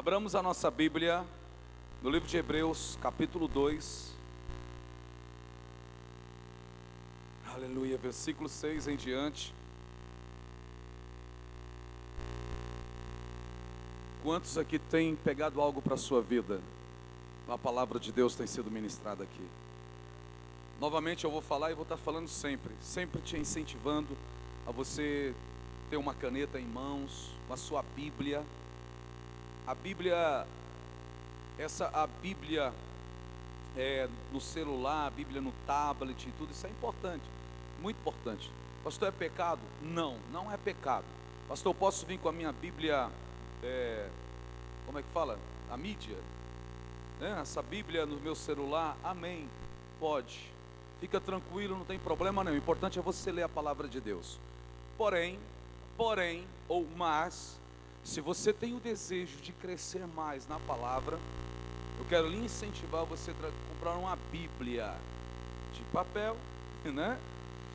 Abramos a nossa Bíblia no livro de Hebreus, capítulo 2. Aleluia, versículo 6 em diante. Quantos aqui têm pegado algo para a sua vida? A palavra de Deus tem sido ministrada aqui. Novamente eu vou falar e vou estar falando sempre te incentivando a você ter uma caneta em mãos, a sua Bíblia. A Bíblia no celular, a Bíblia no tablet e tudo, isso é importante, muito importante. Pastor, é pecado? Não é pecado. Pastor, eu posso vir com a minha Bíblia, como é que fala? A mídia, né? Essa Bíblia no meu celular? Amém, pode. Fica tranquilo, não tem problema nenhum. O importante é você ler a palavra de Deus. Mas se você tem o desejo de crescer mais na palavra, eu quero lhe incentivar você a comprar uma Bíblia de papel, né?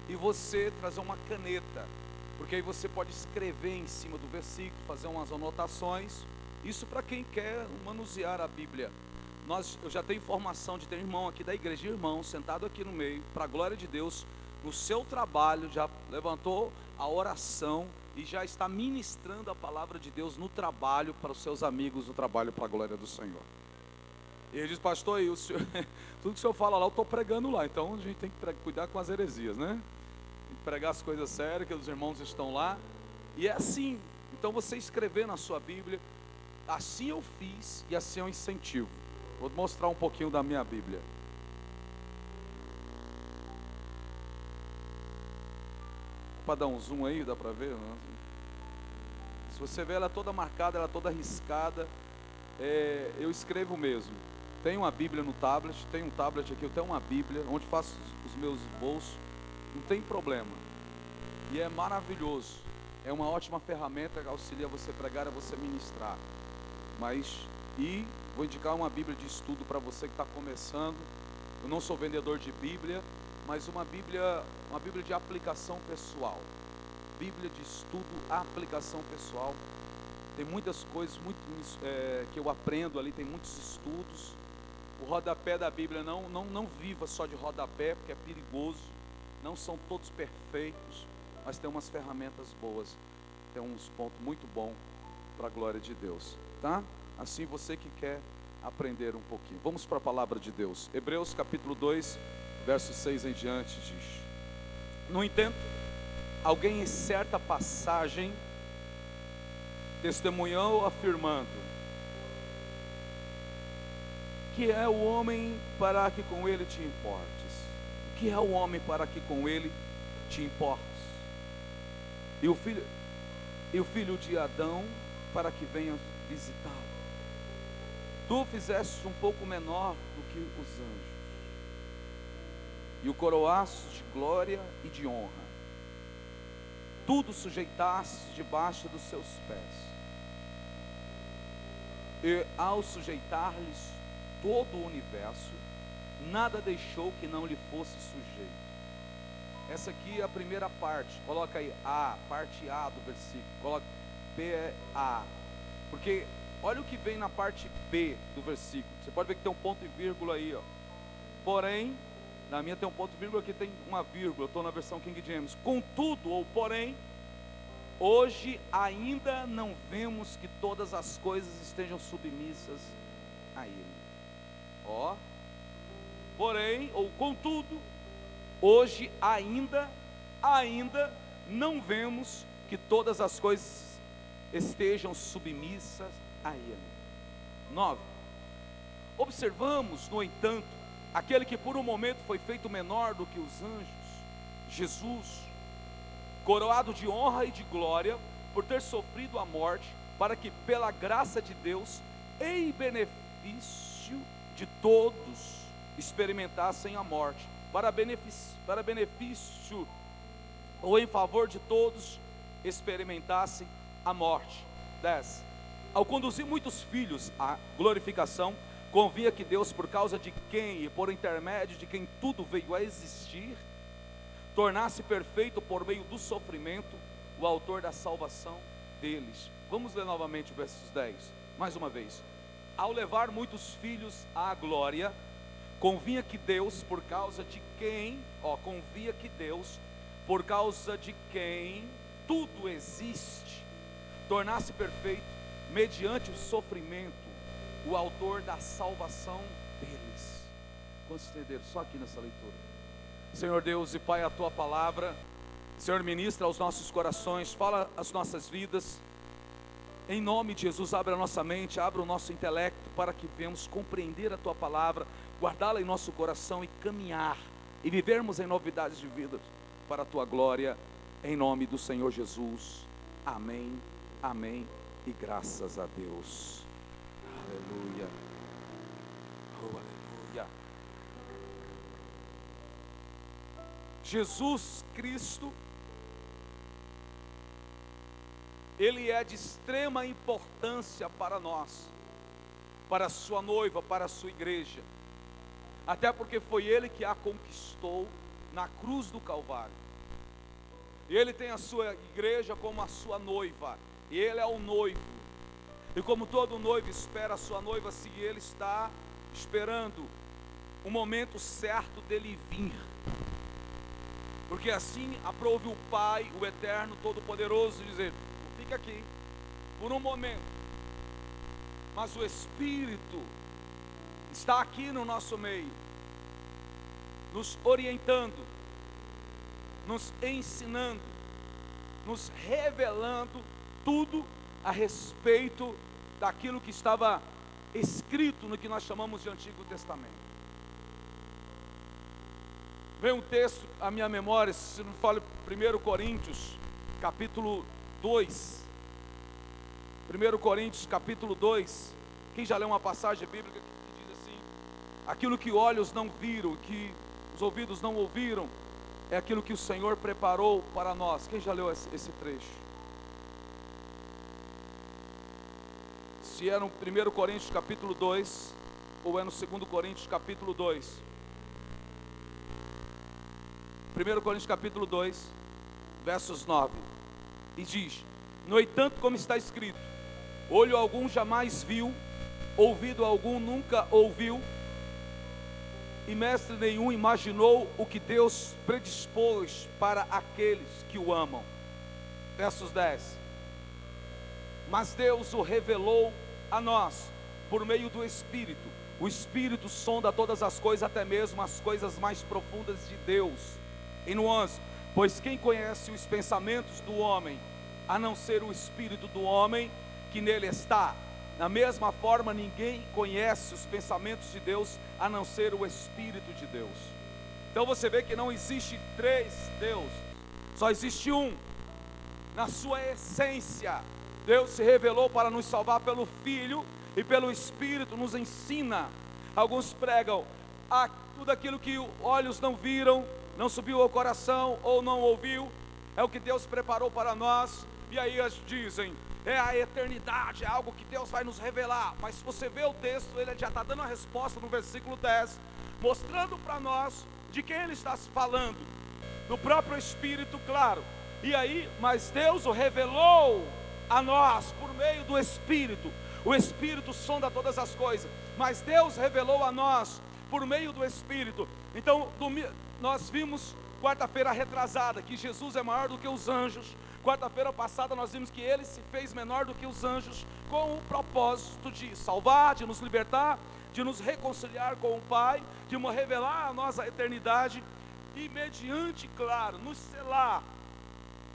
E você trazer uma caneta, porque aí você pode escrever em cima do versículo, fazer umas anotações. Isso para quem quer manusear a Bíblia. Eu já tenho informação de ter irmão aqui da igreja, irmão sentado aqui no meio, para a glória de Deus, no seu trabalho, já levantou a oração e já está ministrando a palavra de Deus no trabalho, para os seus amigos no trabalho, para a glória do Senhor. E ele diz: pastor, aí, tudo que o senhor fala lá, eu estou pregando lá. Então a gente tem que cuidar com as heresias, né? Tem que pregar as coisas sérias, que os irmãos estão lá. E é assim. Então você escrever na sua Bíblia, assim eu fiz e assim eu incentivo. Vou mostrar um pouquinho da minha Bíblia. Para dar um zoom aí, dá para ver? Se você ver ela toda marcada, ela toda riscada, eu escrevo mesmo. Tenho uma Bíblia no tablet, tenho um tablet aqui, eu tenho uma Bíblia, onde faço os meus esboços, não tem problema. E é maravilhoso, é uma ótima ferramenta que auxilia você pregar, a você ministrar. E vou indicar uma Bíblia de estudo para você que está começando. Eu não sou vendedor de Bíblia, mas uma Bíblia de aplicação pessoal. Bíblia de estudo, aplicação pessoal. Tem muitas coisas que eu aprendo ali, tem muitos estudos. O rodapé da Bíblia, não viva só de rodapé, porque é perigoso. Não são todos perfeitos, mas tem umas ferramentas boas. Tem uns pontos muito bons para a glória de Deus, tá? Assim você que quer aprender um pouquinho. Vamos para a palavra de Deus. Hebreus capítulo 2, verso 6 em diante diz: no entanto, alguém em certa passagem testemunhou afirmando: que é o homem para que com ele te importes? Que é o homem para que com ele te importes? E o filho de Adão para que venha visitá-lo. Tu o fizeste um pouco menor do que os anjos, e o coroaste de glória e de honra. Tudo sujeitaste debaixo dos seus pés. E ao sujeitar-lhes todo o universo, nada deixou que não lhe fosse sujeito. Essa aqui é a primeira parte. Coloca aí A, parte A do versículo. Coloca PA. Porque olha o que vem na parte B do versículo. Você pode ver que tem um ponto e vírgula aí, ó. Porém, na minha tem um ponto e vírgula, aqui tem uma vírgula. Eu estou na versão King James. Contudo, ou porém, hoje ainda não vemos que todas as coisas estejam submissas a Ele. Ó, porém, ou contudo, hoje ainda não vemos que todas as coisas estejam submissas a Ele. 9. Observamos, no entanto, aquele que por um momento foi feito menor do que os anjos, Jesus, coroado de honra e de glória, por ter sofrido a morte, para que pela graça de Deus, em benefício de todos, experimentassem a morte, para benefício ou em favor de todos, experimentassem a morte. 10. Ao conduzir muitos filhos à glorificação, convinha que Deus, por causa de quem e por intermédio de quem tudo veio a existir, tornasse perfeito por meio do sofrimento o autor da salvação deles. Vamos ler novamente o versos 10. Mais uma vez. Ao levar muitos filhos à glória, convinha que Deus, por causa de quem tudo existe, tornasse perfeito, mediante o sofrimento, o autor da salvação deles. Quantos entenderam? Só aqui nessa leitura. Senhor Deus e Pai, a Tua palavra, Senhor, ministra aos nossos corações, fala às nossas vidas. Em nome de Jesus, abra a nossa mente, abra o nosso intelecto, para que venhamos compreender a Tua palavra, guardá-la em nosso coração e caminhar, e vivermos em novidades de vida, para a Tua glória, em nome do Senhor Jesus. Amém, amém, e graças a Deus. Aleluia, oh aleluia. Jesus Cristo, Ele é de extrema importância para nós, para a sua noiva, para a sua igreja, até porque foi Ele que a conquistou na cruz do Calvário. E Ele tem a sua igreja como a sua noiva, e Ele é o noivo, e como todo noivo espera a sua noiva, se Ele está esperando o momento certo dele vir, porque assim aprove o Pai, o Eterno, Todo-Poderoso, dizer: fica aqui por um momento, mas o Espírito está aqui no nosso meio, nos orientando, nos ensinando, nos revelando tudo a respeito daquilo que estava escrito no que nós chamamos de Antigo Testamento. Vem um texto à minha memória, se não me falo, 1 Coríntios, capítulo 2. 1 Coríntios, capítulo 2. Quem já leu uma passagem bíblica que diz assim: aquilo que olhos não viram, que os ouvidos não ouviram, é aquilo que o Senhor preparou para nós. Quem já leu esse trecho? Se é no 1 Coríntios capítulo 2, ou é no 2 Coríntios capítulo 2. 1 Coríntios capítulo 2, versos 9. E diz: no entanto, como está escrito, olho algum jamais viu, ouvido algum nunca ouviu, e mestre nenhum imaginou o que Deus predispôs para aqueles que o amam. Versos 10. Mas Deus o revelou a nós por meio do Espírito. O Espírito sonda todas as coisas, até mesmo as coisas mais profundas de Deus. E no 11: pois quem conhece os pensamentos do homem, a não ser o Espírito do homem que nele está? Da mesma forma, ninguém conhece os pensamentos de Deus, a não ser o Espírito de Deus. Então você vê que não existe três deuses, só existe um. Na sua essência, Deus se revelou para nos salvar pelo Filho, e pelo Espírito nos ensina. Alguns pregam: tudo aquilo que olhos não viram, não subiu ao coração, ou não ouviu, é o que Deus preparou para nós. E aí eles dizem: é a eternidade, é algo que Deus vai nos revelar. Mas se você vê o texto, ele já está dando a resposta no versículo 10, mostrando para nós de quem ele está falando, do próprio Espírito, claro. E aí, mas Deus o revelou a nós por meio do Espírito. O Espírito sonda todas as coisas, mas Deus revelou a nós por meio do Espírito. Então, nós vimos quarta-feira retrasada que Jesus é maior do que os anjos. Quarta-feira passada nós vimos que Ele se fez menor do que os anjos, com o propósito de salvar, de nos libertar, de nos reconciliar com o Pai, de revelar a nós a eternidade, e mediante, claro, nos selar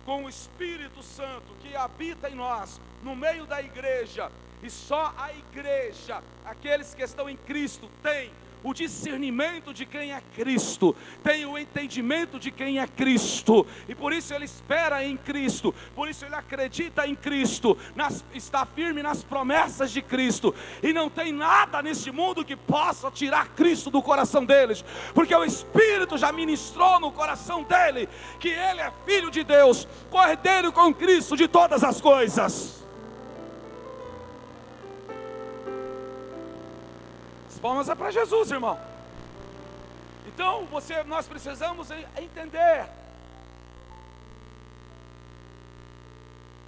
com o Espírito Santo que habita em nós, no meio da igreja. E só a igreja, aqueles que estão em Cristo, têm o discernimento de quem é Cristo, tem o entendimento de quem é Cristo, e por isso ele espera em Cristo, por isso ele acredita em Cristo, está firme nas promessas de Cristo, e não tem nada neste mundo que possa tirar Cristo do coração deles, porque o Espírito já ministrou no coração dele, que ele é Filho de Deus, cordeiro com Cristo de todas as coisas. Palmas é para Jesus, irmão. Então nós precisamos entender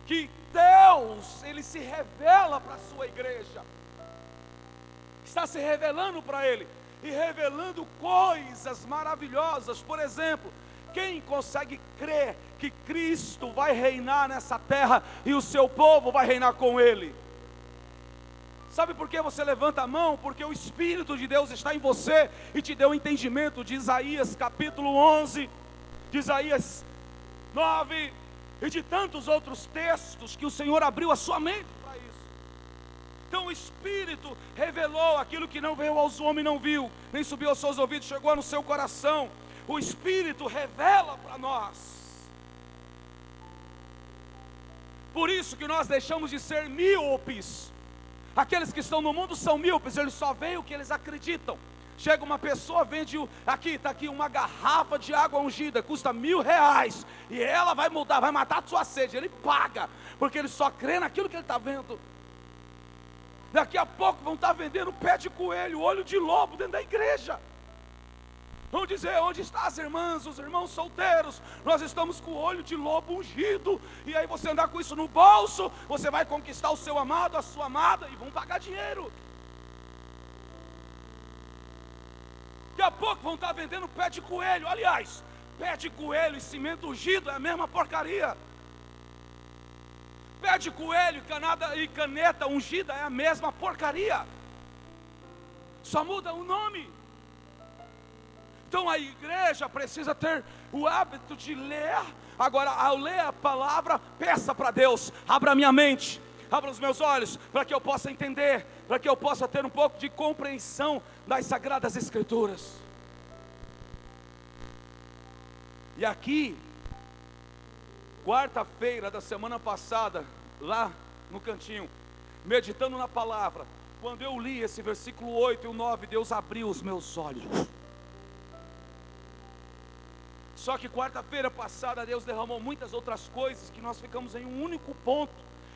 que Deus, Ele se revela para a sua igreja, está se revelando para Ele, e revelando coisas maravilhosas. Por exemplo, quem consegue crer que Cristo vai reinar nessa terra, e o seu povo vai reinar com Ele? Sabe por que você levanta a mão? Porque o Espírito de Deus está em você, e te deu entendimento de Isaías capítulo 11, de Isaías 9, e de tantos outros textos, que o Senhor abriu a sua mente para isso. Então o Espírito revelou aquilo que não veio aos homens, não viu, nem subiu aos seus ouvidos, chegou no seu coração. O Espírito revela para nós. Por isso que nós deixamos de ser míopes. Aqueles que estão no mundo são míopes, eles só veem o que eles acreditam. Chega uma pessoa, vende, aqui, está aqui uma garrafa de água ungida, custa R$1.000, e ela vai mudar, vai matar a sua sede. Ele paga, porque ele só crê naquilo que ele está vendo. Daqui a pouco vão estar vendendo pé de coelho, olho de lobo dentro da igreja. Vão dizer: onde estão as irmãs, os irmãos solteiros? Nós estamos com o olho de lobo ungido. E aí você andar com isso no bolso, você vai conquistar o seu amado, a sua amada, e vão pagar dinheiro. Daqui a pouco vão estar vendendo pé de coelho. Aliás, pé de coelho e cimento ungido é a mesma porcaria. Pé de coelho e caneta ungida é a mesma porcaria. Só muda o nome. Então a igreja precisa ter o hábito de ler. Agora, ao ler a palavra, peça para Deus: abra minha mente, abra os meus olhos, para que eu possa entender, para que eu possa ter um pouco de compreensão das Sagradas Escrituras. E aqui, quarta-feira da semana passada, lá no cantinho, meditando na palavra, quando eu li esse versículo 8 e o 9, Deus abriu os meus olhos. Só que quarta-feira passada Deus derramou muitas outras coisas, que nós ficamos em um único ponto,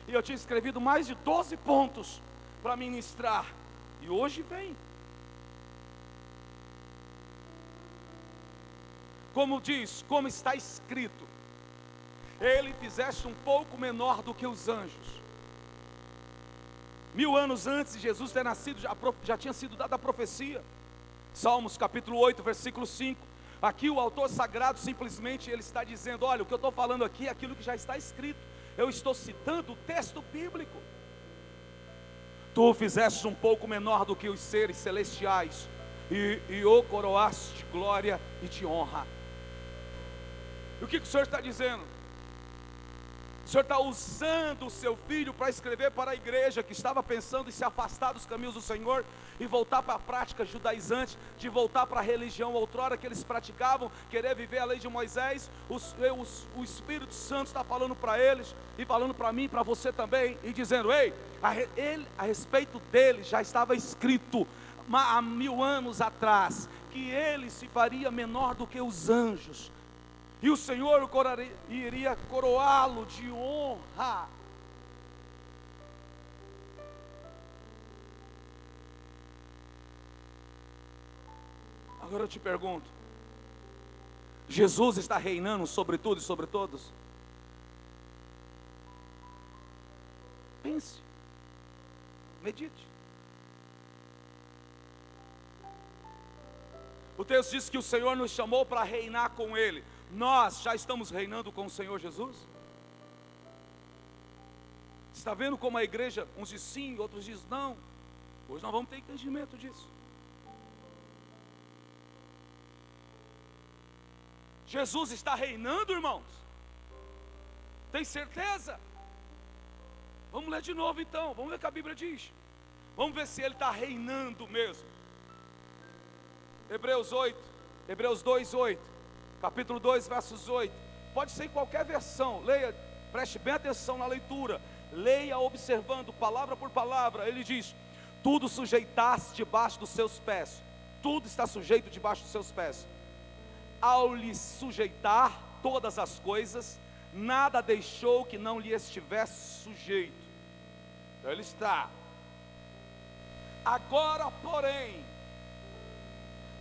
e eu tinha escrevido mais de 12 pontos para ministrar, e hoje vem. Como diz, como está escrito: ele fizeste um pouco menor do que os anjos. 1000 anos antes de Jesus ter nascido, já tinha sido dada a profecia. Salmos capítulo 8, versículo 5. Aqui o autor sagrado simplesmente ele está dizendo: olha, o que eu estou falando aqui é aquilo que já está escrito. Eu estou citando o texto bíblico. Tu fizeste um pouco menor do que os seres celestiais, e o coroaste de glória e de honra. E o que o Senhor está dizendo? O Senhor está usando o seu filho para escrever para a igreja que estava pensando em se afastar dos caminhos do Senhor e voltar para a prática judaizante, de voltar para a religião outrora que eles praticavam, querer viver a lei de Moisés. O Espírito Santo está falando para eles, e falando para mim, para você também, e dizendo: ei, a respeito dele já estava escrito há 1000 anos atrás, que ele se faria menor do que os anjos, e o Senhor iria coroá-lo de honra. Agora eu te pergunto: Jesus está reinando sobre tudo e sobre todos? Pense, medite. O texto diz que o Senhor nos chamou para reinar com Ele. Nós já estamos reinando com o Senhor Jesus? Está vendo como a igreja, uns diz sim, outros diz não? Hoje nós vamos ter entendimento disso. Jesus está reinando, irmãos? Tem certeza? Vamos ler de novo então, vamos ver o que a Bíblia diz. Vamos ver se Ele está reinando mesmo. Hebreus 2:8, capítulo 2, versos 8. Pode ser em qualquer versão, leia, preste bem atenção na leitura. Leia observando, palavra por palavra. Ele diz: tudo sujeitaste debaixo dos seus pés. Tudo está sujeito debaixo dos seus pés. Ao lhe sujeitar todas as coisas, nada deixou que não lhe estivesse sujeito. Então ele está. Agora, porém,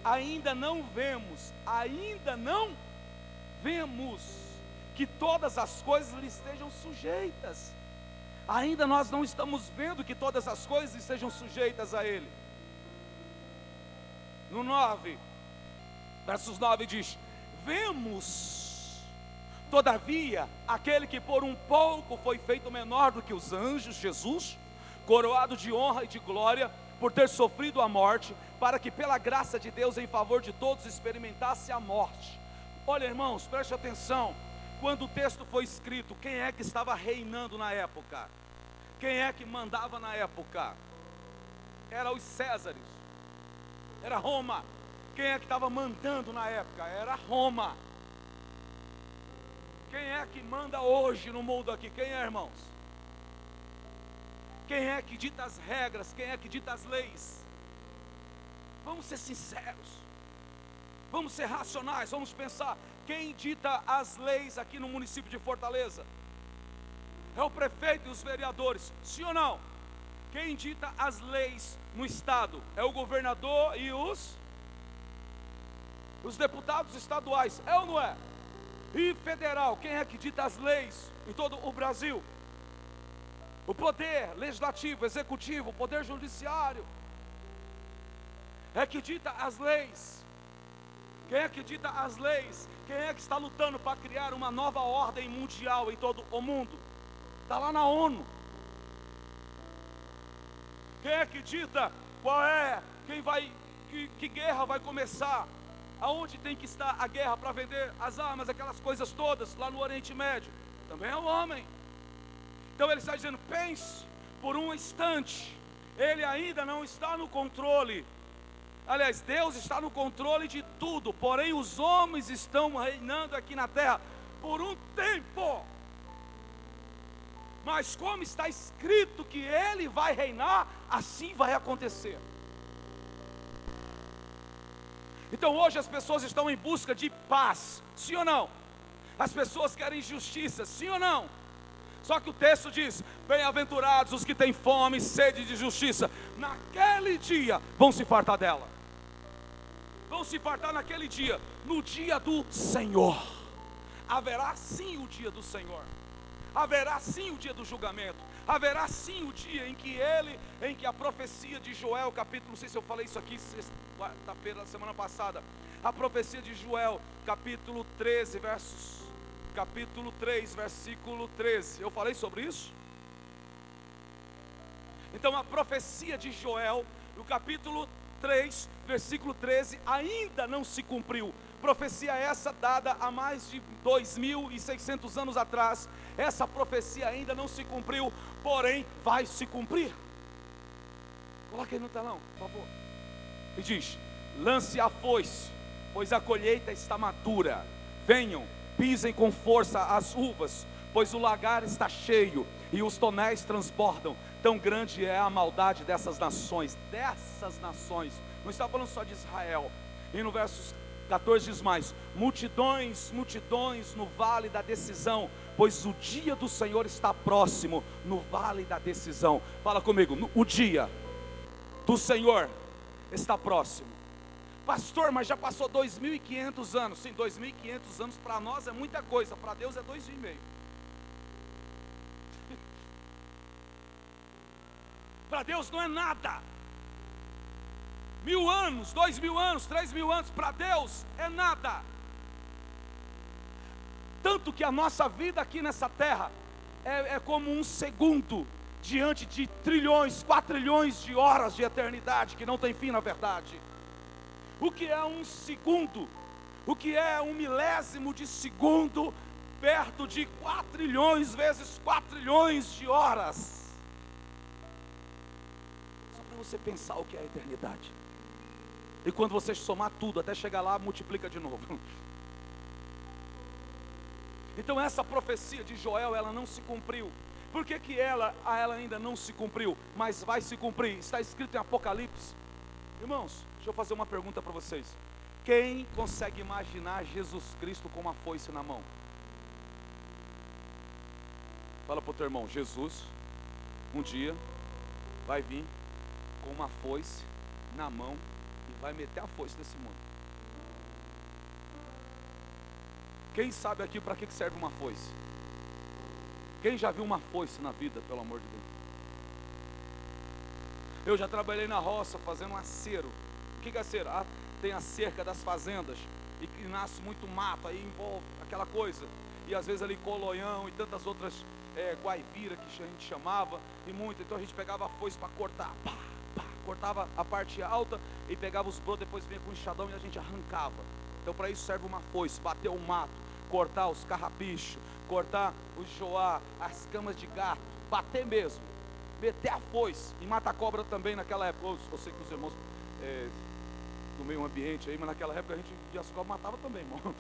ainda não vemos que todas as coisas lhe estejam sujeitas. Ainda nós não estamos vendo que todas as coisas sejam sujeitas a Ele. No 9, versos 9 diz: vemos, todavia, aquele que por um pouco foi feito menor do que os anjos, Jesus, coroado de honra e de glória, por ter sofrido a morte, para que pela graça de Deus em favor de todos experimentasse a morte. Olha, irmãos, preste atenção. Quando o texto foi escrito, quem é que estava reinando na época? Quem é que mandava na época? Era os Césares, era Roma. Quem é que estava mandando na época? Era Roma. Quem é que manda hoje no mundo aqui? Quem é, irmãos? Quem é que dita as regras? Quem é que dita as leis? Vamos ser sinceros, vamos ser racionais, vamos pensar. Quem dita as leis aqui no município de Fortaleza? É o prefeito e os vereadores, sim ou não? Quem dita as leis no estado? É o governador e os deputados estaduais, é ou não é? E federal, quem é que dita as leis em todo o Brasil? O poder legislativo, executivo, o poder judiciário é que dita as leis. Quem é que dita as leis? Quem é que está lutando para criar uma nova ordem mundial em todo o mundo? Está lá na ONU. Quem é que dita qual é, quem vai, que guerra vai começar? Aonde tem que estar a guerra para vender as armas, aquelas coisas todas lá no Oriente Médio? Também é o homem. Então ele está dizendo, pense por um instante, ele ainda não está no controle. Aliás, Deus está no controle de tudo, porém os homens estão reinando aqui na terra por um tempo. Mas como está escrito que Ele vai reinar, assim vai acontecer. Então hoje as pessoas estão em busca de paz, sim ou não? As pessoas querem justiça, sim ou não? Só que o texto diz, bem-aventurados os que têm fome e sede de justiça, naquele dia vão se fartar dela. Vão se fartar naquele dia, no dia do Senhor. Haverá sim o dia do Senhor. Haverá sim o dia do julgamento. Haverá sim o dia em que a profecia de Joel, capítulo, não sei se eu falei isso aqui sexta-feira da semana passada. A profecia de Joel, capítulo 13, capítulo 3, versículo 13. Eu falei sobre isso? Então a profecia de Joel, no capítulo 3, versículo 13, ainda não se cumpriu. Profecia essa dada há mais de 2.600 anos atrás. Essa profecia ainda não se cumpriu, porém vai se cumprir. Coloque aí no telão, por favor. E diz, lance a foice, pois a colheita está madura. Venham, pisem com força as uvas, pois o lagar está cheio e os tonéis transbordam. Tão grande é a maldade dessas nações. Não está falando só de Israel. E no verso 14 diz mais, multidões, multidões no vale da decisão, pois o dia do Senhor está próximo, no vale da decisão. Fala comigo, o dia do Senhor está próximo. Pastor, mas já passou 2.500 anos. Sim, 2.500 anos para nós é muita coisa, para Deus é 2,5. Para Deus não é nada. 1.000 anos, 2.000 anos, 3.000 anos, para Deus é nada. Tanto que a nossa vida aqui nessa terra é como um segundo diante de trilhões, 4 trilhões de horas de eternidade que não tem fim na verdade. O que é um segundo? O que é 1 milésimo de segundo perto de 4 trilhões vezes 4 trilhões de horas? Só para você pensar o que é a eternidade. E quando você somar tudo, até chegar lá, multiplica de novo. Então essa profecia de Joel, ela não se cumpriu. Por que ela ainda não se cumpriu? Mas vai se cumprir. Está escrito em Apocalipse. Irmãos, deixa eu fazer uma pergunta para vocês. Quem consegue imaginar Jesus Cristo com uma foice na mão? Fala para o teu irmão, Jesus um dia vai vir com uma foice na mão e vai meter a foice nesse mundo. Quem sabe aqui para que serve uma foice? Quem já viu uma foice na vida, pelo amor de Deus? Eu já trabalhei na roça fazendo um acero. O que é acero? Tem a cerca das fazendas e que nasce muito mato, aí envolve aquela coisa. E às vezes ali colonhão e tantas outras guaivira que a gente chamava, e muito. Então a gente pegava a foice para cortar, pá, pá, cortava a parte alta e pegava os brotos, depois vinha com o enxadão e a gente arrancava. Então para isso serve uma foice, bater o mato, cortar os carrapichos, cortar o joá, as camas de gato, bater mesmo, meter a foice e mata a cobra também naquela época. Eu sei que os irmãos do meio ambiente aí, mas naquela época a gente de açúcar matava também, irmão.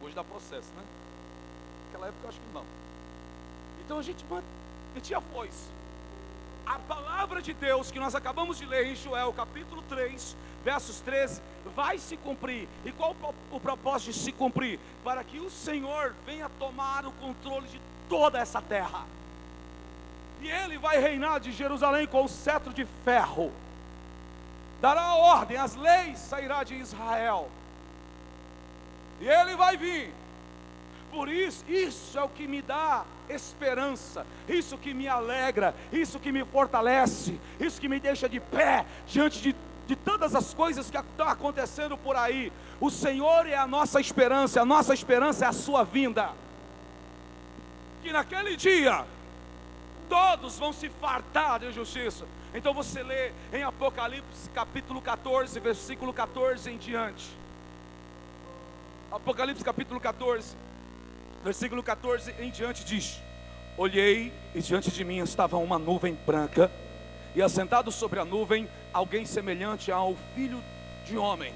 Hoje dá processo, né? Naquela época eu acho que não. Então a gente metia a foice. A palavra de Deus que nós acabamos de ler em Joel, capítulo 3, versos 13, vai se cumprir. E qual o propósito de se cumprir? Para que o Senhor venha tomar o controle de toda essa terra. E Ele vai reinar de Jerusalém com o cetro de ferro. Dará a ordem, as leis sairá de Israel. E Ele vai vir. Por isso, isso é o que me dá esperança, isso que me alegra, isso que me fortalece, isso que me deixa de pé diante de todas as coisas que estão acontecendo por aí. O Senhor é a nossa esperança é a sua vinda. Que naquele dia todos vão se fartar de justiça. Então você lê em Apocalipse capítulo 14, versículo 14 em diante. Apocalipse capítulo 14, versículo 14 em diante diz: olhei e diante de mim estava uma nuvem branca, e assentado sobre a nuvem alguém semelhante ao filho de homem.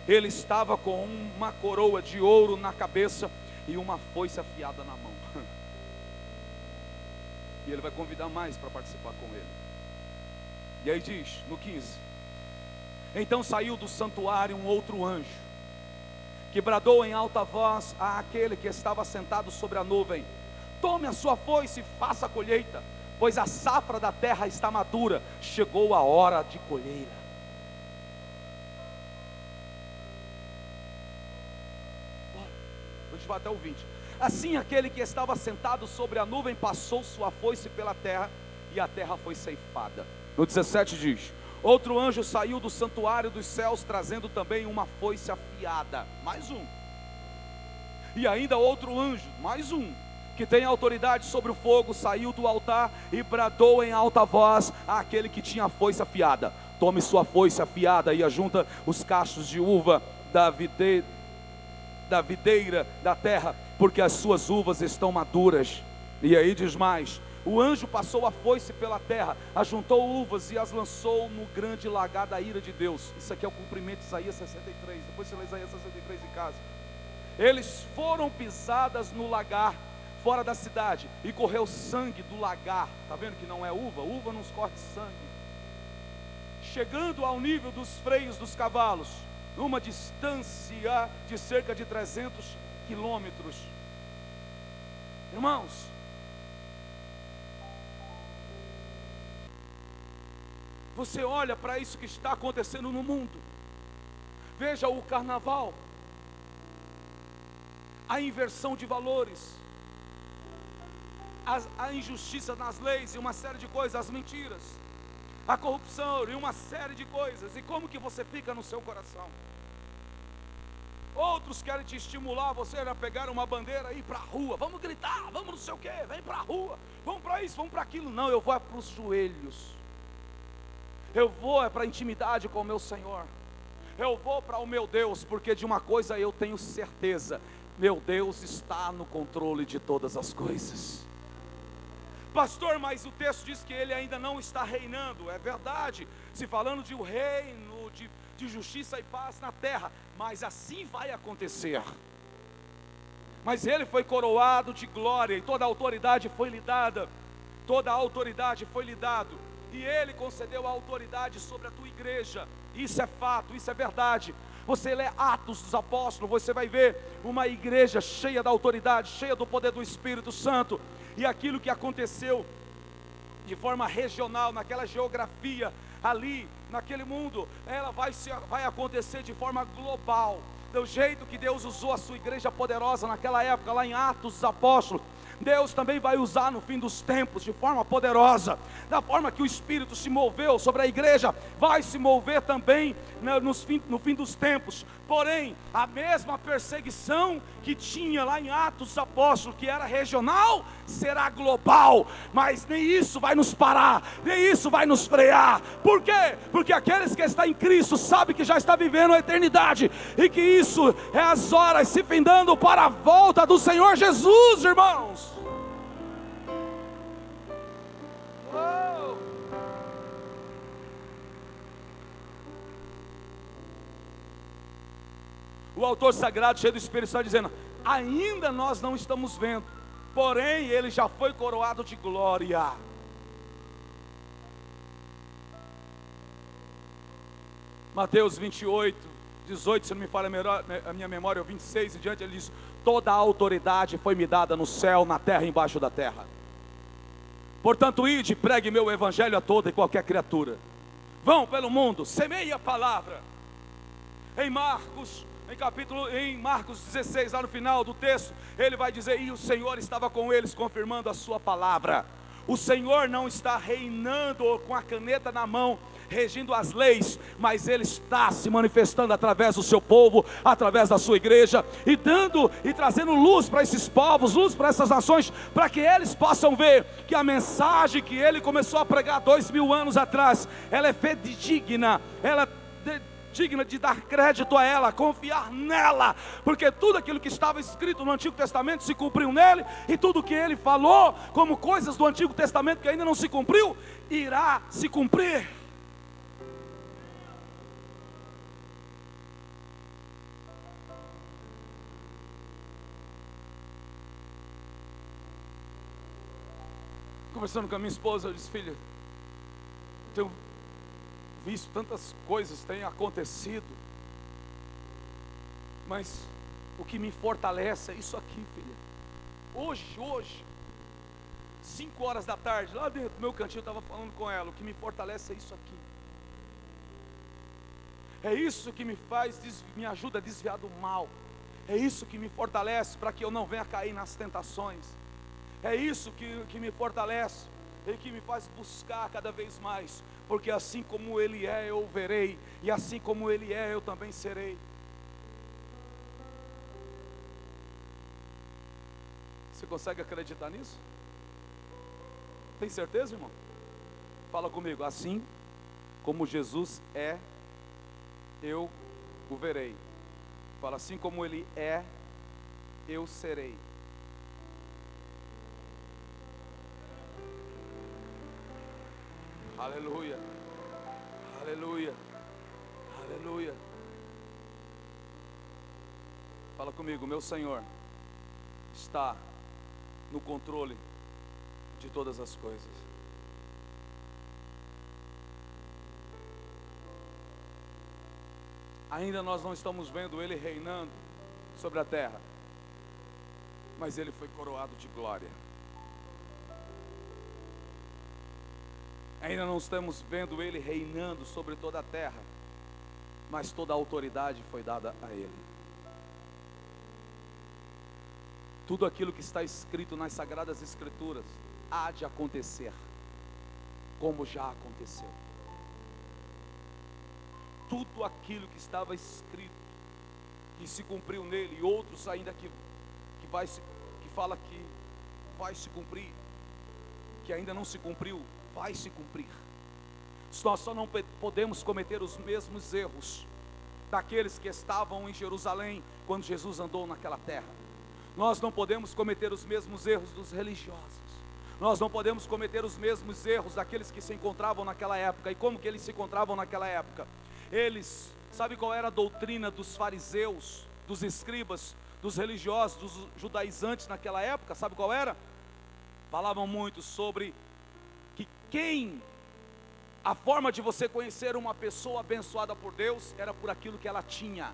Ele estava com uma coroa de ouro na cabeça e uma foice afiada na mão. E ele vai convidar mais para participar com ele. E aí diz no 15: então saiu do santuário um outro anjo, que bradou em alta voz àquele que estava sentado sobre a nuvem: tome a sua foice e faça a colheita, pois a safra da terra está madura, chegou a hora de colheita. A gente vai até o 20. Assim aquele que estava sentado sobre a nuvem passou sua foice pela terra, e a terra foi ceifada. No 17 diz: outro anjo saiu do santuário dos céus, trazendo também uma foice afiada. Mais um. E ainda outro anjo, mais um, que tem autoridade sobre o fogo, saiu do altar e bradou em alta voz àquele que tinha a foice afiada: tome sua foice afiada e ajunta os cachos de uva da videira da terra, porque as suas uvas estão maduras. E aí diz mais: o anjo passou a foice pela terra, ajuntou uvas e as lançou no grande lagar da ira de Deus. Isso aqui é o cumprimento de Isaías 63. Depois você lê Isaías 63 em casa. Eles foram pisadas no lagar, fora da cidade, e correu sangue do lagar. Está vendo que não é uva? Uva não escorre sangue. Chegando ao nível dos freios dos cavalos, numa distância de cerca de 300 quilômetros. Irmãos, você olha para isso que está acontecendo no mundo. Veja o carnaval, a inversão de valores, a injustiça nas leis e uma série de coisas, as mentiras, a corrupção e uma série de coisas. E como que você fica no seu coração? Outros querem te estimular você a pegar uma bandeira e ir para a rua. Vamos gritar, vamos não sei o que, vem para a rua, vamos para isso, vamos para aquilo. Não, eu vou para os joelhos. Eu vou para a intimidade com o meu Senhor. Eu vou para o meu Deus, porque de uma coisa eu tenho certeza: meu Deus está no controle de todas as coisas. Pastor, mas o texto diz que Ele ainda não está reinando. É verdade, se falando de um reino de justiça e paz na terra, mas assim vai acontecer. Mas Ele foi coroado de glória, e toda a autoridade foi lhe dada. Toda a autoridade foi lhe dado. E Ele concedeu a autoridade sobre a tua igreja. Isso é fato, isso é verdade. Você lê Atos dos Apóstolos, você vai ver uma igreja cheia da autoridade, cheia do poder do Espírito Santo. E aquilo que aconteceu de forma regional, naquela geografia ali, naquele mundo, ela vai acontecer de forma global. do jeito que Deus usou a sua igreja poderosa naquela época, lá em Atos dos Apóstolos, Deus também vai usar no fim dos tempos de forma poderosa. Da forma que o Espírito se moveu sobre a igreja, vai se mover também no fim dos tempos. Porém, a mesma perseguição que tinha lá em Atos dos Apóstolos, que era regional, será global. Mas nem isso vai nos parar, nem isso vai nos frear. Por quê? Porque aqueles que estão em Cristo sabem que já está vivendo a eternidade, e que isso é as horas se findando para a volta do Senhor Jesus, irmãos. O autor sagrado, cheio do Espírito Santo, dizendo: ainda nós não estamos vendo, porém ele já foi coroado de glória. Mateus 28, 18, se não me falha a minha memória, ou 26 e diante, ele diz: toda a autoridade foi me dada no céu, na terra e embaixo da terra. Portanto, ide, pregue meu evangelho a toda e qualquer criatura. Vão pelo mundo, semeie a palavra. Em Marcos 16, lá no final do texto, ele vai dizer: e o Senhor estava com eles, confirmando a sua palavra. O Senhor não está reinando com a caneta na mão, regindo as leis, mas Ele está se manifestando através do seu povo, através da sua igreja, e dando e trazendo luz para esses povos, luz para essas nações, para que eles possam ver que a mensagem que Ele começou a pregar 2000 anos atrás, ela é fidedigna, ela é digna de dar crédito a ela, confiar nela, porque tudo aquilo que estava escrito no Antigo Testamento se cumpriu nele, e tudo que ele falou como coisas do Antigo Testamento que ainda não se cumpriu, irá se cumprir. Conversando com a minha esposa, eu disse: filha, eu tenho visto tantas coisas têm acontecido, mas o que me fortalece é isso aqui, filha. Hoje 5 horas da tarde, lá dentro do meu cantinho, eu estava falando com ela: o que me fortalece é isso aqui. É isso que me me ajuda a desviar do mal. É isso que me fortalece para que eu não venha cair nas tentações. É isso que me fortalece e que me faz buscar cada vez mais, porque assim como Ele é, eu o verei, e assim como Ele é, eu também serei. Você consegue acreditar nisso? Tem certeza, irmão? Fala comigo: assim como Jesus é, eu o verei. Fala: assim como Ele é, eu serei. Aleluia, aleluia, aleluia. Fala comigo: meu Senhor está no controle de todas as coisas. Ainda nós não estamos vendo Ele reinando sobre a terra, mas Ele foi coroado de glória. Ainda não estamos vendo Ele reinando sobre toda a terra, mas toda a autoridade foi dada a Ele. Tudo aquilo que está escrito nas Sagradas Escrituras há de acontecer, como já aconteceu. Tudo aquilo que estava escrito, que se cumpriu nele, e outros ainda que fala que vai se cumprir, que ainda não se cumpriu, vai se cumprir. Nós só não podemos cometer os mesmos erros daqueles que estavam em Jerusalém quando Jesus andou naquela terra. Nós não podemos cometer os mesmos erros dos religiosos. Nós não podemos cometer os mesmos erros daqueles que se encontravam naquela época. E como que eles se encontravam naquela época? Eles, sabe qual era a doutrina dos fariseus, dos escribas, dos religiosos, dos judaizantes naquela época? Sabe qual era? Falavam muito sobre a forma de você conhecer uma pessoa abençoada por Deus era por aquilo que ela tinha.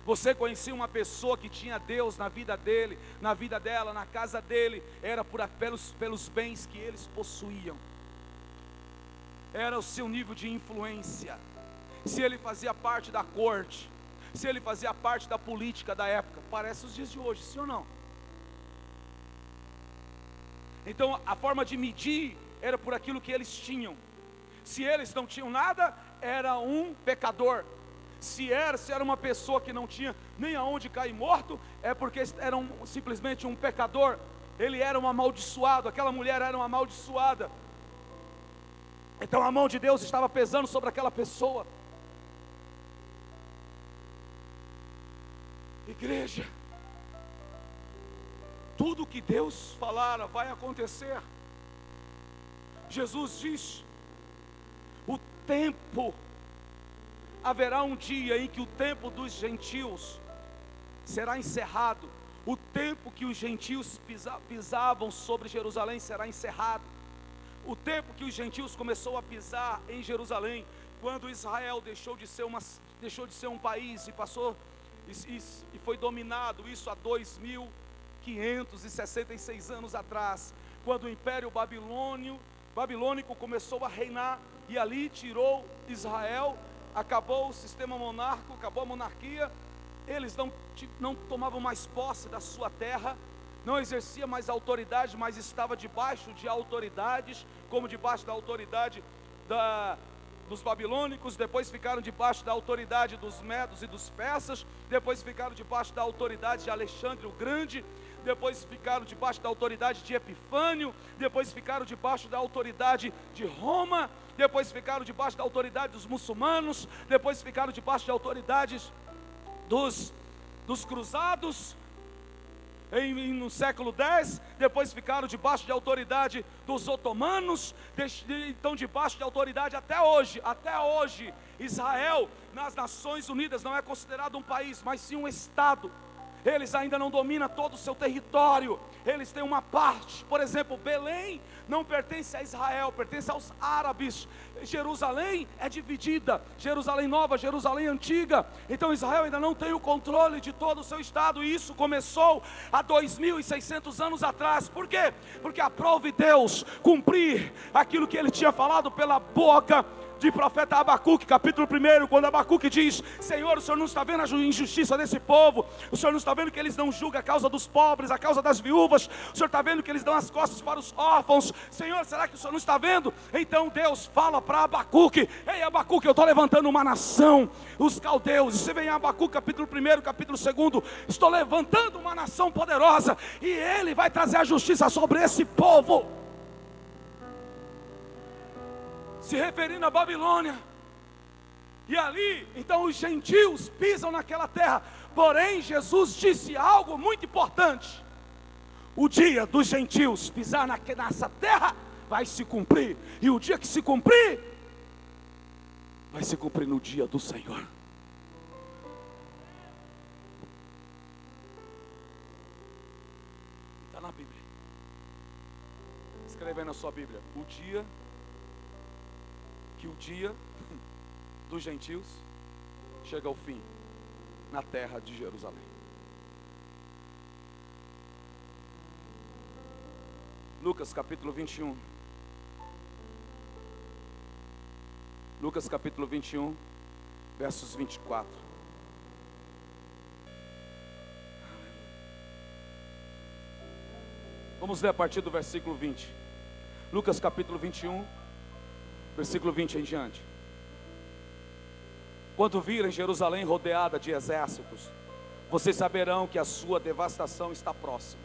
Você conhecia uma pessoa que tinha Deus na vida dele, na vida dela, na casa dele, era pelos bens que eles possuíam. Era o seu nível de influência. Se ele fazia parte da corte, se ele fazia parte da política da época. Parece os dias de hoje, sim ou não? Então a forma de medir era por aquilo que eles tinham. Se eles não tinham nada, era um pecador. Se era uma pessoa que não tinha nem aonde cair morto, é porque era simplesmente um pecador. Ele era um amaldiçoado, aquela mulher era uma amaldiçoada. Então a mão de Deus estava pesando sobre aquela pessoa. Igreja, tudo que Deus falara vai acontecer. Jesus diz: o tempo, haverá um dia em que o tempo dos gentios será encerrado. O tempo que os gentios pisavam sobre Jerusalém será encerrado. O tempo que os gentios começou a pisar em Jerusalém, quando Israel deixou de ser um país e passou e foi dominado, isso há 2566 anos atrás, quando o Império Babilônico começou a reinar, e ali tirou Israel, acabou o sistema monárquico, acabou a monarquia. Eles não tomavam mais posse da sua terra, não exercia mais autoridade, mas estava debaixo de autoridades, como debaixo da autoridade dos babilônicos. Depois ficaram debaixo da autoridade dos medos e dos persas, depois ficaram debaixo da autoridade de Alexandre o Grande, depois ficaram debaixo da autoridade de Epifânio, depois ficaram debaixo da autoridade de Roma, depois ficaram debaixo da autoridade dos muçulmanos, depois ficaram debaixo de autoridades dos cruzados no século X, depois ficaram debaixo de autoridade dos otomanos, então debaixo de autoridade até hoje. Israel nas Nações Unidas não é considerado um país, mas sim um estado. Eles ainda não dominam todo o seu território, eles têm uma parte. Por exemplo, Belém não pertence a Israel, pertence aos árabes. Jerusalém é dividida, Jerusalém Nova, Jerusalém Antiga. Então Israel ainda não tem o controle de todo o seu estado, e isso começou há 2600 anos atrás. Por quê? Porque aprove Deus cumprir aquilo que ele tinha falado pela boca de profeta Abacuque, capítulo 1, quando Abacuque diz: Senhor, o Senhor não está vendo a injustiça desse povo, o Senhor não está vendo que eles não julgam a causa dos pobres, a causa das viúvas, o Senhor está vendo que eles dão as costas para os órfãos. Senhor, será que o Senhor não está vendo? Então Deus fala para Abacuque: ei Abacuque, eu estou levantando uma nação, os caldeus. E você vem em Abacuque capítulo 1, capítulo 2, estou levantando uma nação poderosa, e Ele vai trazer a justiça sobre esse povo, se referindo à Babilônia. E ali, então os gentios pisam naquela terra. Porém, Jesus disse algo muito importante: o dia dos gentios pisar nessa terra vai se cumprir. E o dia que se cumprir, vai se cumprir no dia do Senhor. Está na Bíblia. Escreve aí na sua Bíblia: o dia dos gentios chega ao fim na terra de Jerusalém. Lucas capítulo 21. Lucas capítulo 21, versos 24. Vamos ler a partir do versículo 20. Lucas capítulo 21, versículo 20 em diante. Quando virem Jerusalém rodeada de exércitos, vocês saberão que a sua devastação está próxima.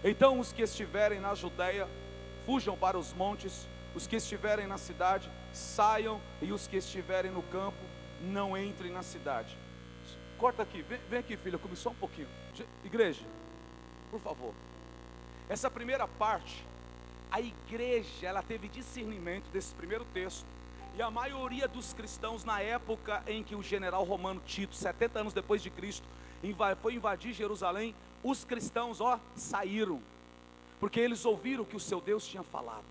Então os que estiverem na Judeia, fujam para os montes. Os que estiverem na cidade, saiam. E os que estiverem no campo, não entrem na cidade. Corta aqui, vem aqui, filha, comigo só um pouquinho. Igreja, por favor. Essa primeira parte, a igreja, ela teve discernimento desse primeiro texto. E a maioria dos cristãos, na época em que o general romano Tito, 70 anos depois de Cristo, foi invadir Jerusalém, os cristãos, saíram, porque eles ouviram o que o seu Deus tinha falado.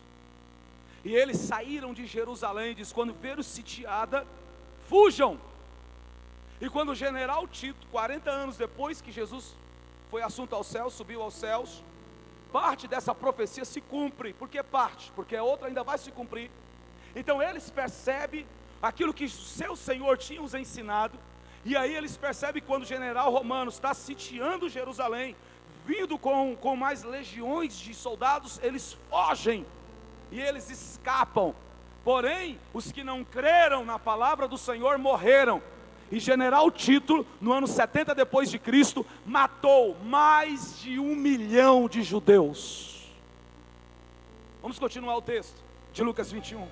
E eles saíram de Jerusalém, diz: quando viram sitiada, fujam. E quando o general Tito, 40 anos depois que Jesus foi assunto aos céus, subiu aos céus, parte dessa profecia se cumpre. Por que parte? Porque a outra ainda vai se cumprir. Então eles percebem aquilo que seu Senhor tinha os ensinado. E aí eles percebem que quando o general romano está sitiando Jerusalém, vindo com mais legiões de soldados, eles fogem e eles escapam. Porém, os que não creram na palavra do Senhor morreram. E general Tito, no ano 70 depois de Cristo, matou mais de 1 milhão de judeus. Vamos continuar o texto de Lucas 21.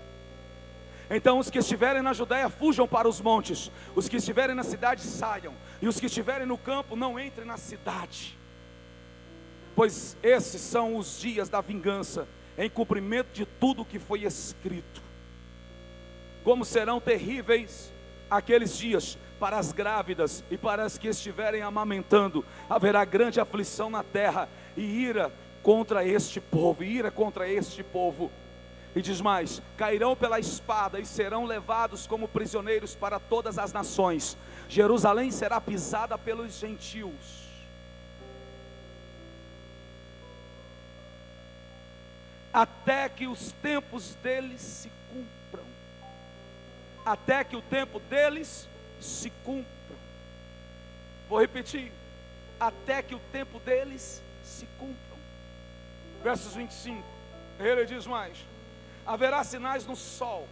Então os que estiverem na Judéia fujam para os montes, os que estiverem na cidade saiam, e os que estiverem no campo não entrem na cidade, pois esses são os dias da vingança, em cumprimento de tudo o que foi escrito. Como serão terríveis aqueles dias para as grávidas e para as que estiverem amamentando. Haverá grande aflição na terra e ira contra este povo. E diz mais: cairão pela espada e serão levados como prisioneiros para todas as nações. Jerusalém será pisada pelos gentios. Até que os tempos deles se cumpram. Até que o tempo deles se cumpram. Vou repetir: até que o tempo deles se cumpram. Versos 25, ele diz mais: haverá sinais no sol.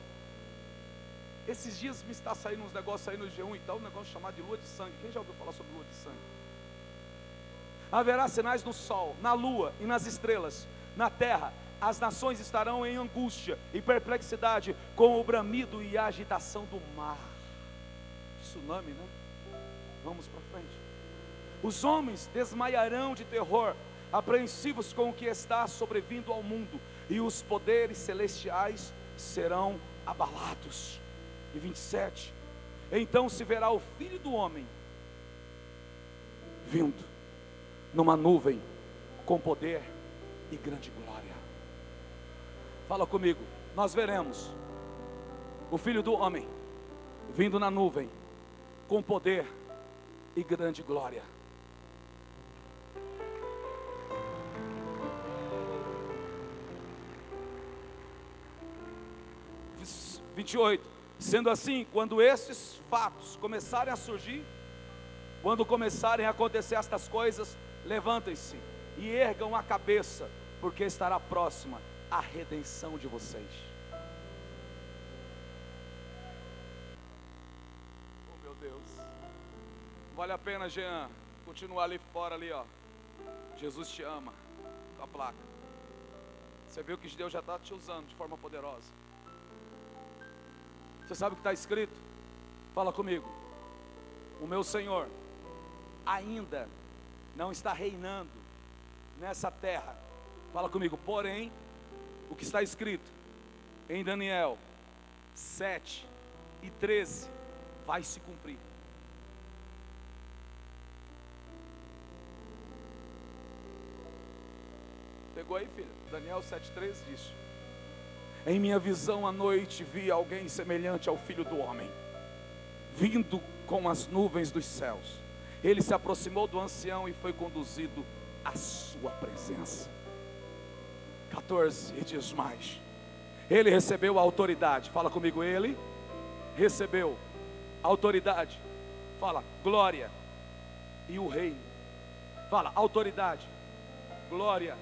Esses dias me está saindo uns negócios aí no G1 e tal, um negócio chamado de lua de sangue. Quem já ouviu falar sobre lua de sangue? Haverá sinais no sol, na lua e nas estrelas. Na terra, as nações estarão em angústia e perplexidade, com o bramido e a agitação do mar. Tsunami, né? Vamos para frente. Os homens desmaiarão de terror, apreensivos com o que está sobrevindo ao mundo, e os poderes celestiais serão abalados. E 27, então se verá o Filho do Homem vindo numa nuvem com poder e grande glória. Fala comigo: nós veremos o Filho do Homem vindo na nuvem com poder e grande glória. Verso 28. Sendo assim, quando esses fatos começarem a surgir, quando começarem a acontecer estas coisas, levantem-se e ergam a cabeça, porque estará próxima a redenção de vocês. Oh meu Deus, vale a pena, Jean, continuar ali fora ali, ó. Jesus te ama, com a placa. Você viu que Deus já está te usando de forma poderosa. Você sabe o que está escrito? Fala comigo: o meu Senhor ainda não está reinando nessa terra. Fala comigo: porém, o que está escrito em Daniel 7:13 vai se cumprir. Pegou aí, filha? Daniel 7:13 diz: em minha visão à noite vi alguém semelhante ao Filho do Homem, vindo com as nuvens dos céus. Ele se aproximou do ancião e foi conduzido à sua presença. 14, e diz mais: ele recebeu a autoridade. Fala comigo: ele recebeu autoridade. Fala: glória e o reino. Fala: autoridade, glória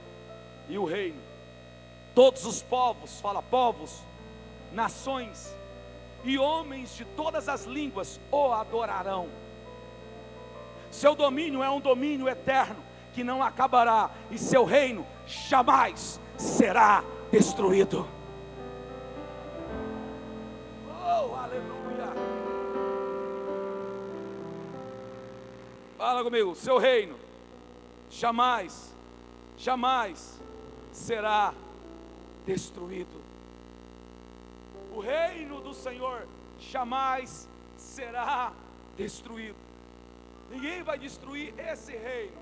e o reino. Todos os povos, fala povos, nações e homens de todas as línguas o adorarão. Seu domínio é um domínio eterno que não acabará, e seu reino jamais será destruído. Oh, aleluia! Fala comigo: seu reino jamais será destruído. O reino do Senhor jamais será destruído. Ninguém vai destruir esse reino.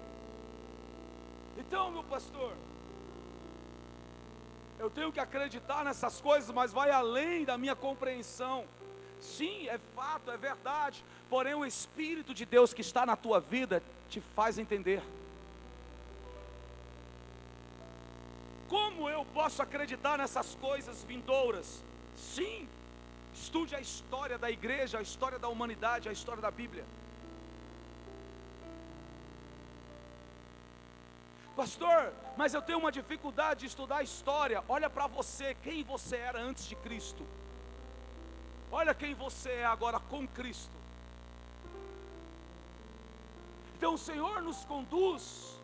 Então, meu pastor, eu tenho que acreditar nessas coisas, mas vai além da minha compreensão. Sim, é fato, é verdade. Porém, o Espírito de Deus que está na tua vida te faz entender. Como eu posso acreditar nessas coisas vindouras? Sim, Estude a história da igreja, a história da humanidade, a história da Bíblia. Pastor, mas eu tenho uma dificuldade de estudar a história. Olha para você, quem você era antes de Cristo. Olha quem você é agora com Cristo. Então o Senhor nos conduz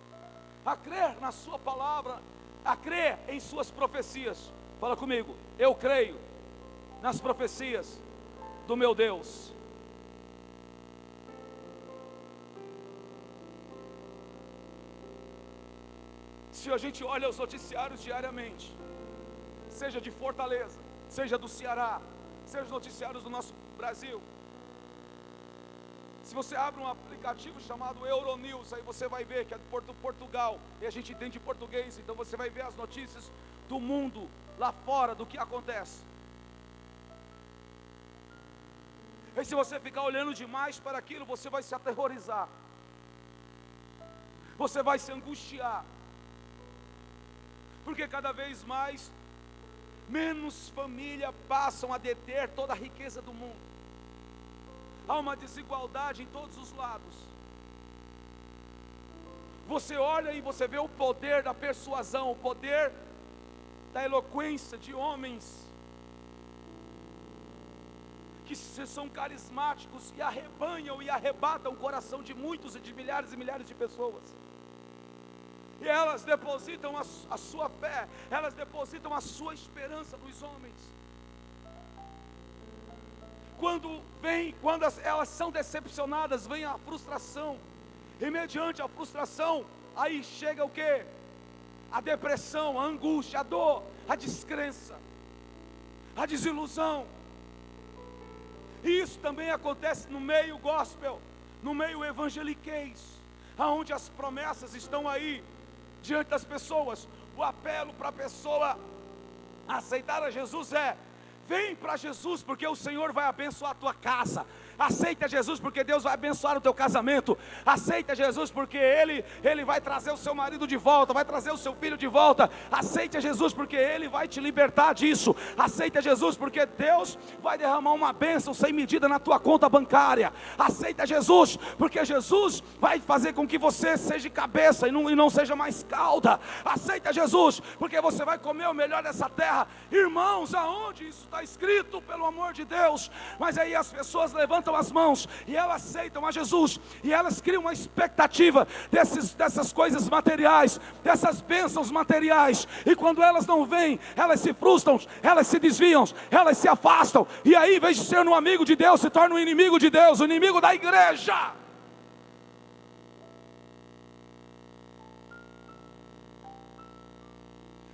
a crer na sua palavra, a crer em suas profecias. Fala comigo, eu creio nas profecias do meu Deus. Se a gente olha os noticiários diariamente, seja de Fortaleza, seja do Ceará, seja os noticiários do nosso Brasil, se você abre um aplicativo chamado Euronews, aí você vai ver que é de Portugal, e a gente entende português, então você vai ver as notícias do mundo lá fora, do que acontece. E se você ficar olhando demais para aquilo, você vai se aterrorizar, você vai se angustiar, porque cada vez mais, menos família passam a deter toda a riqueza do mundo. Há uma desigualdade em todos os lados. Você olha e você vê o poder da persuasão, o poder da eloquência de homens que são carismáticos e arrebanham e arrebatam o coração de muitos e de milhares e milhares de pessoas. E elas depositam a sua fé, elas depositam a sua esperança nos homens. Quando elas são decepcionadas, vem a frustração. E mediante a frustração, aí chega o quê? A depressão, a angústia, a dor, a descrença, a desilusão. E isso também acontece no meio gospel, no meio evangeliquez, aonde as promessas estão aí diante das pessoas. O apelo para a pessoa aceitar a Jesus é: vem para Jesus, porque o Senhor vai abençoar a tua casa. Aceita Jesus, porque Deus vai abençoar o teu casamento. Aceita Jesus, porque Ele vai trazer o seu marido de volta, vai trazer o seu filho de volta. Aceita Jesus, porque Ele vai te libertar disso. Aceita Jesus, porque Deus vai derramar uma bênção sem medida na tua conta bancária. Aceita Jesus, porque Jesus vai fazer com que você seja cabeça e não seja mais cauda. Aceita Jesus, porque você vai comer o melhor dessa terra. Irmãos, aonde isso está escrito, pelo amor de Deus? Mas aí as pessoas levantam as mãos e elas aceitam a Jesus, e elas criam uma expectativa dessas coisas materiais, dessas bênçãos materiais, e quando elas não vêm, elas se frustram, elas se desviam, elas se afastam, e aí, em vez de ser um amigo de Deus, se torna um inimigo de Deus, um inimigo da igreja.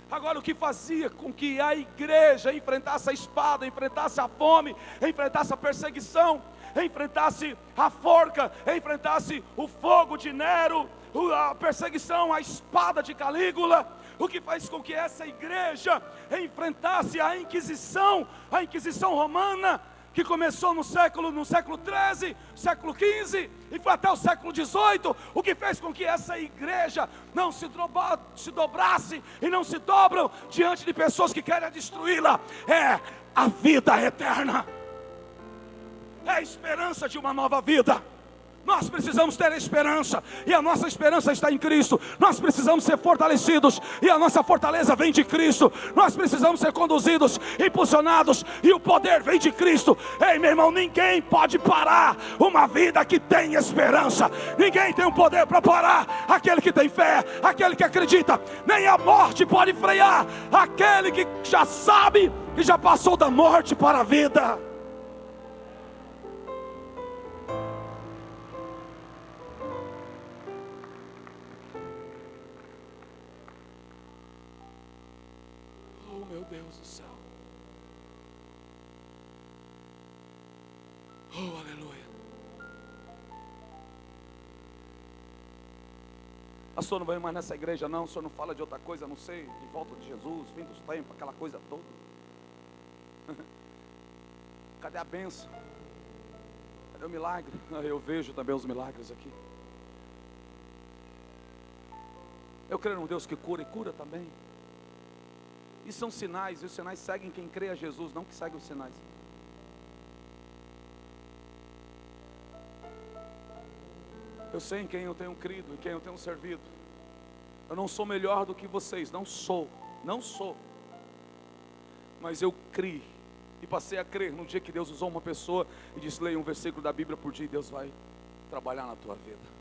Agora, o que fazia com que a igreja enfrentasse a espada, enfrentasse a fome, enfrentasse a perseguição, enfrentasse a forca, enfrentasse o fogo de Nero, a perseguição, a espada de Calígula? O que faz com que essa igreja enfrentasse a Inquisição romana, que começou no século XIII, século XV, e foi até o século XVIII. O que fez com que essa igreja não se dobrasse e não se dobram diante de pessoas que querem destruí-la? É a vida eterna, é a esperança de uma nova vida. Nós precisamos ter esperança, e a nossa esperança está em Cristo. Nós precisamos ser fortalecidos, e a nossa fortaleza vem de Cristo. Nós precisamos ser conduzidos, impulsionados, e o poder vem de Cristo. Ei, meu irmão, ninguém pode parar uma vida que tem esperança. Ninguém tem o poder para parar aquele que tem fé, aquele que acredita. Nem a morte pode frear aquele que já sabe que já passou da morte para a vida. Meu Deus do céu. Oh, aleluia. O senhor não vem mais nessa igreja não? O senhor não fala de outra coisa, a não sei, de volta de Jesus, fim dos tempos, aquela coisa toda. Cadê a bênção? Cadê o milagre? Eu vejo também os milagres aqui. Eu creio num Deus que cura, e cura também. E são sinais, e os sinais seguem quem crê a Jesus, não que segue os sinais. Eu sei em quem eu tenho crido, em quem eu tenho servido. Eu não sou melhor do que vocês, não sou. Mas eu criei e passei a crer no dia que Deus usou uma pessoa e disse: leia um versículo da Bíblia por dia e Deus vai trabalhar na tua vida.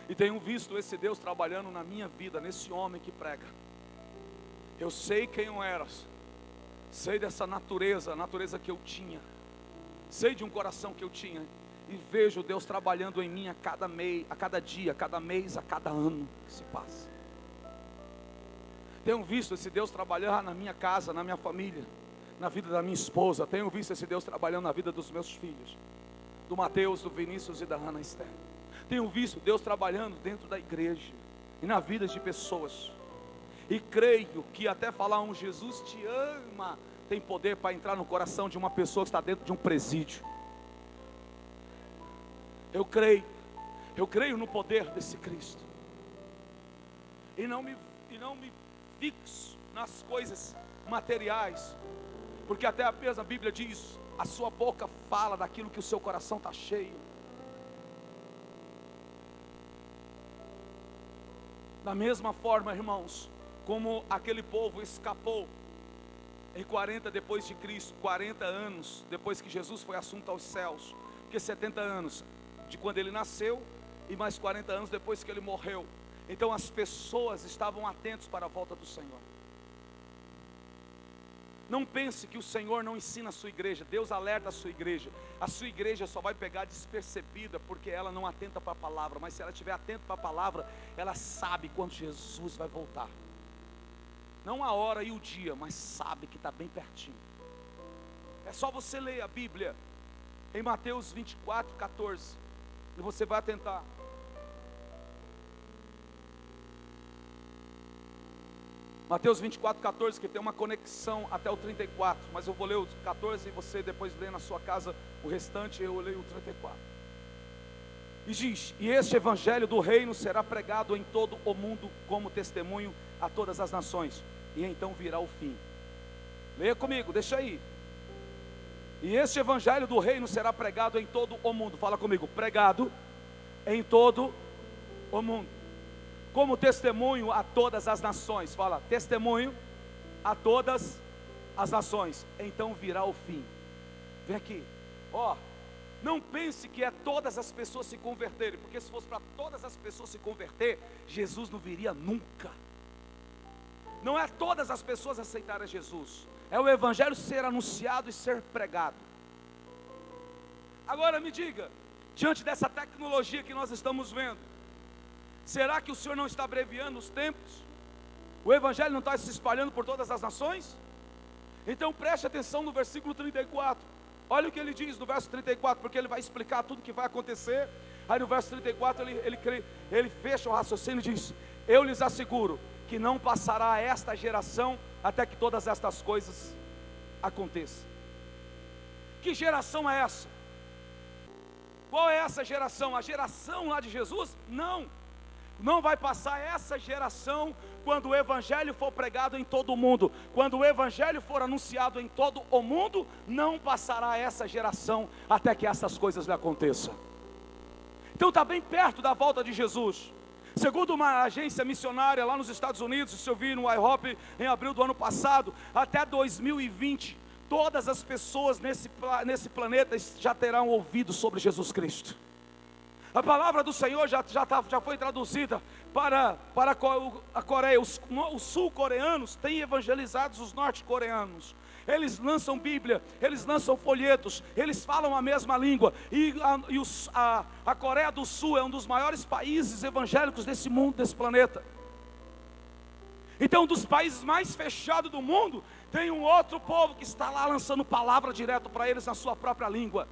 E tenho visto esse Deus trabalhando na minha vida, nesse homem que prega. Eu sei quem eu era, sei dessa natureza, a natureza que eu tinha, sei de um coração que eu tinha, e vejo Deus trabalhando em mim a cada mês, a cada dia, a cada mês, a cada ano que se passa. Tenho visto esse Deus trabalhar na minha casa, na minha família, na vida da minha esposa. Tenho visto esse Deus trabalhando na vida dos meus filhos, do Mateus, do Vinícius e da Ana Esther. Tenho visto Deus trabalhando dentro da igreja e na vida de pessoas. E creio que até falar um Jesus te ama tem poder para entrar no coração de uma pessoa que está dentro de um presídio. Eu creio no poder desse Cristo. E não me fixo nas coisas materiais, porque até apenas a Bíblia diz: a sua boca fala daquilo que o seu coração está cheio. Da mesma forma, irmãos, como aquele povo escapou em 40 depois de Cristo, 40 anos depois que Jesus foi assunto aos céus, porque 70 anos de quando ele nasceu e mais 40 anos depois que ele morreu. Então as pessoas estavam atentas para a volta do Senhor. Não pense que o Senhor não ensina a sua igreja. Deus alerta a sua igreja. A sua igreja só vai pegar despercebida porque ela não atenta para a palavra. Mas se ela estiver atenta para a palavra, ela sabe quando Jesus vai voltar. Não a hora e o dia, mas sabe que está bem pertinho. É só você ler a Bíblia em Mateus 24, 14, e você vai atentar. Mateus 24, 14, que tem uma conexão até o 34, mas eu vou ler o 14 e você depois lê na sua casa o restante. Eu leio o 34. E diz: e este evangelho do reino será pregado em todo o mundo como testemunho a todas as nações, e então virá o fim. Leia comigo, deixa aí. E este evangelho do reino será pregado em todo o mundo. Fala comigo: pregado em todo o mundo, como testemunho a todas as nações. Fala: testemunho a todas as nações, então virá o fim. Vem aqui, ó. Não pense que é todas as pessoas se converterem, porque se fosse para todas as pessoas se converter, Jesus não viria nunca. Não é todas as pessoas aceitarem Jesus, é o evangelho ser anunciado e ser pregado. Agora me diga, diante dessa tecnologia que nós estamos vendo, será que o Senhor não está abreviando os tempos? O evangelho não está se espalhando por todas as nações? Então preste atenção no versículo 34. Olha o que ele diz no verso 34, porque ele vai explicar tudo o que vai acontecer. Aí no verso 34 ele fecha o raciocínio e diz: eu lhes asseguro que não passará esta geração até que todas estas coisas aconteçam. Que geração é essa? Qual é essa geração? A geração lá de Jesus? Não vai passar essa geração quando o evangelho for pregado em todo o mundo. Quando o evangelho for anunciado em todo o mundo, não passará essa geração até que essas coisas lhe aconteçam. Então está bem perto da volta de Jesus. Segundo uma agência missionária lá nos Estados Unidos, isso eu vi no IHOP em abril do ano passado, até 2020, todas as pessoas nesse planeta já terão ouvido sobre Jesus Cristo. A palavra do Senhor já foi traduzida para a Coreia. Os sul-coreanos têm evangelizado os norte-coreanos. Eles lançam Bíblia, eles lançam folhetos, eles falam a mesma língua. E a Coreia do Sul é um dos maiores países evangélicos desse mundo, desse planeta. Então, um dos países mais fechados do mundo, tem um outro povo que está lá lançando palavra direto para eles na sua própria língua.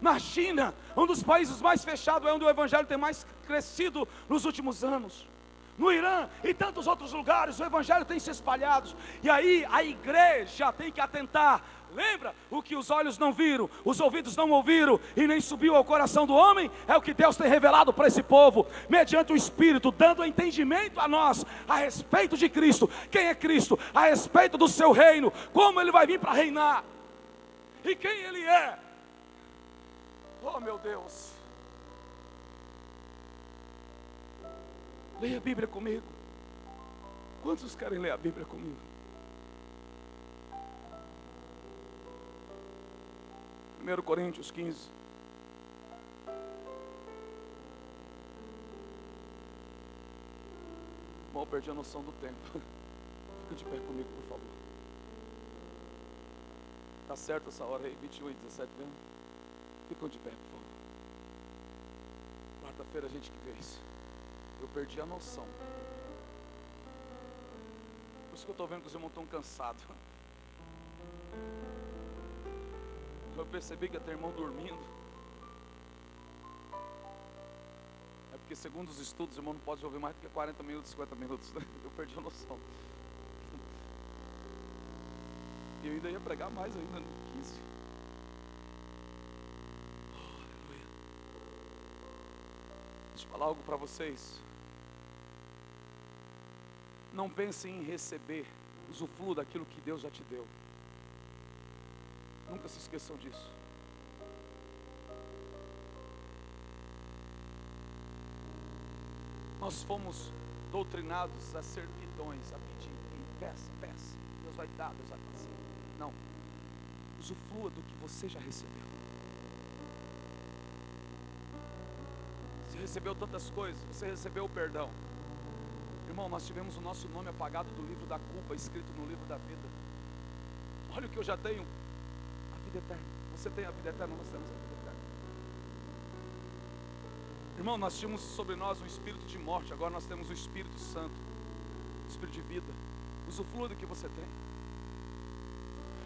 Na China, um dos países mais fechados, é onde o evangelho tem mais crescido nos últimos anos. No Irã e tantos outros lugares, o evangelho tem se espalhado. E aí a igreja tem que atentar. Lembra? O que os olhos não viram, os ouvidos não ouviram e nem subiu ao coração do homem, é o que Deus tem revelado para esse povo, mediante o Espírito, dando entendimento a nós, a respeito de Cristo. Quem é Cristo? A respeito do seu reino, como Ele vai vir para reinar, e quem Ele é. Oh, meu Deus. Leia a Bíblia comigo. Quantos querem ler a Bíblia comigo? 1 Coríntios 15. Bom, perdi a noção do tempo. Fica de pé comigo, por favor. Tá certo essa hora aí, 21h17 mesmo? Ficam de pé, por favor. Quarta-feira a gente que vê isso. Eu perdi a noção. Por isso que eu estou vendo que os irmãos estão cansados. Eu percebi que até irmão dormindo. É porque segundo os estudos, o irmão não pode ouvir mais do que 40 minutos, 50 minutos. Eu perdi a noção. E eu ainda ia pregar mais ainda no 15. Oh, aleluia. Deixa eu falar algo para vocês. Não pensem em receber, usufruo daquilo que Deus já te deu. Nunca se esqueçam disso. Nós fomos doutrinados a ser pidões, a pedir, peça, peça, Deus vai dar, Deus vai fazer. Não, usufrua do que você já recebeu. Você recebeu tantas coisas, você recebeu o perdão. Irmão, nós tivemos o nosso nome apagado do livro da culpa, escrito no livro da vida. Olha o que eu já tenho, a vida eterna. Você tem a vida eterna, nós temos a vida eterna. Irmão, nós tínhamos sobre nós um espírito de morte, agora nós temos o Espírito Santo, espírito de vida. Usufrua do que você tem.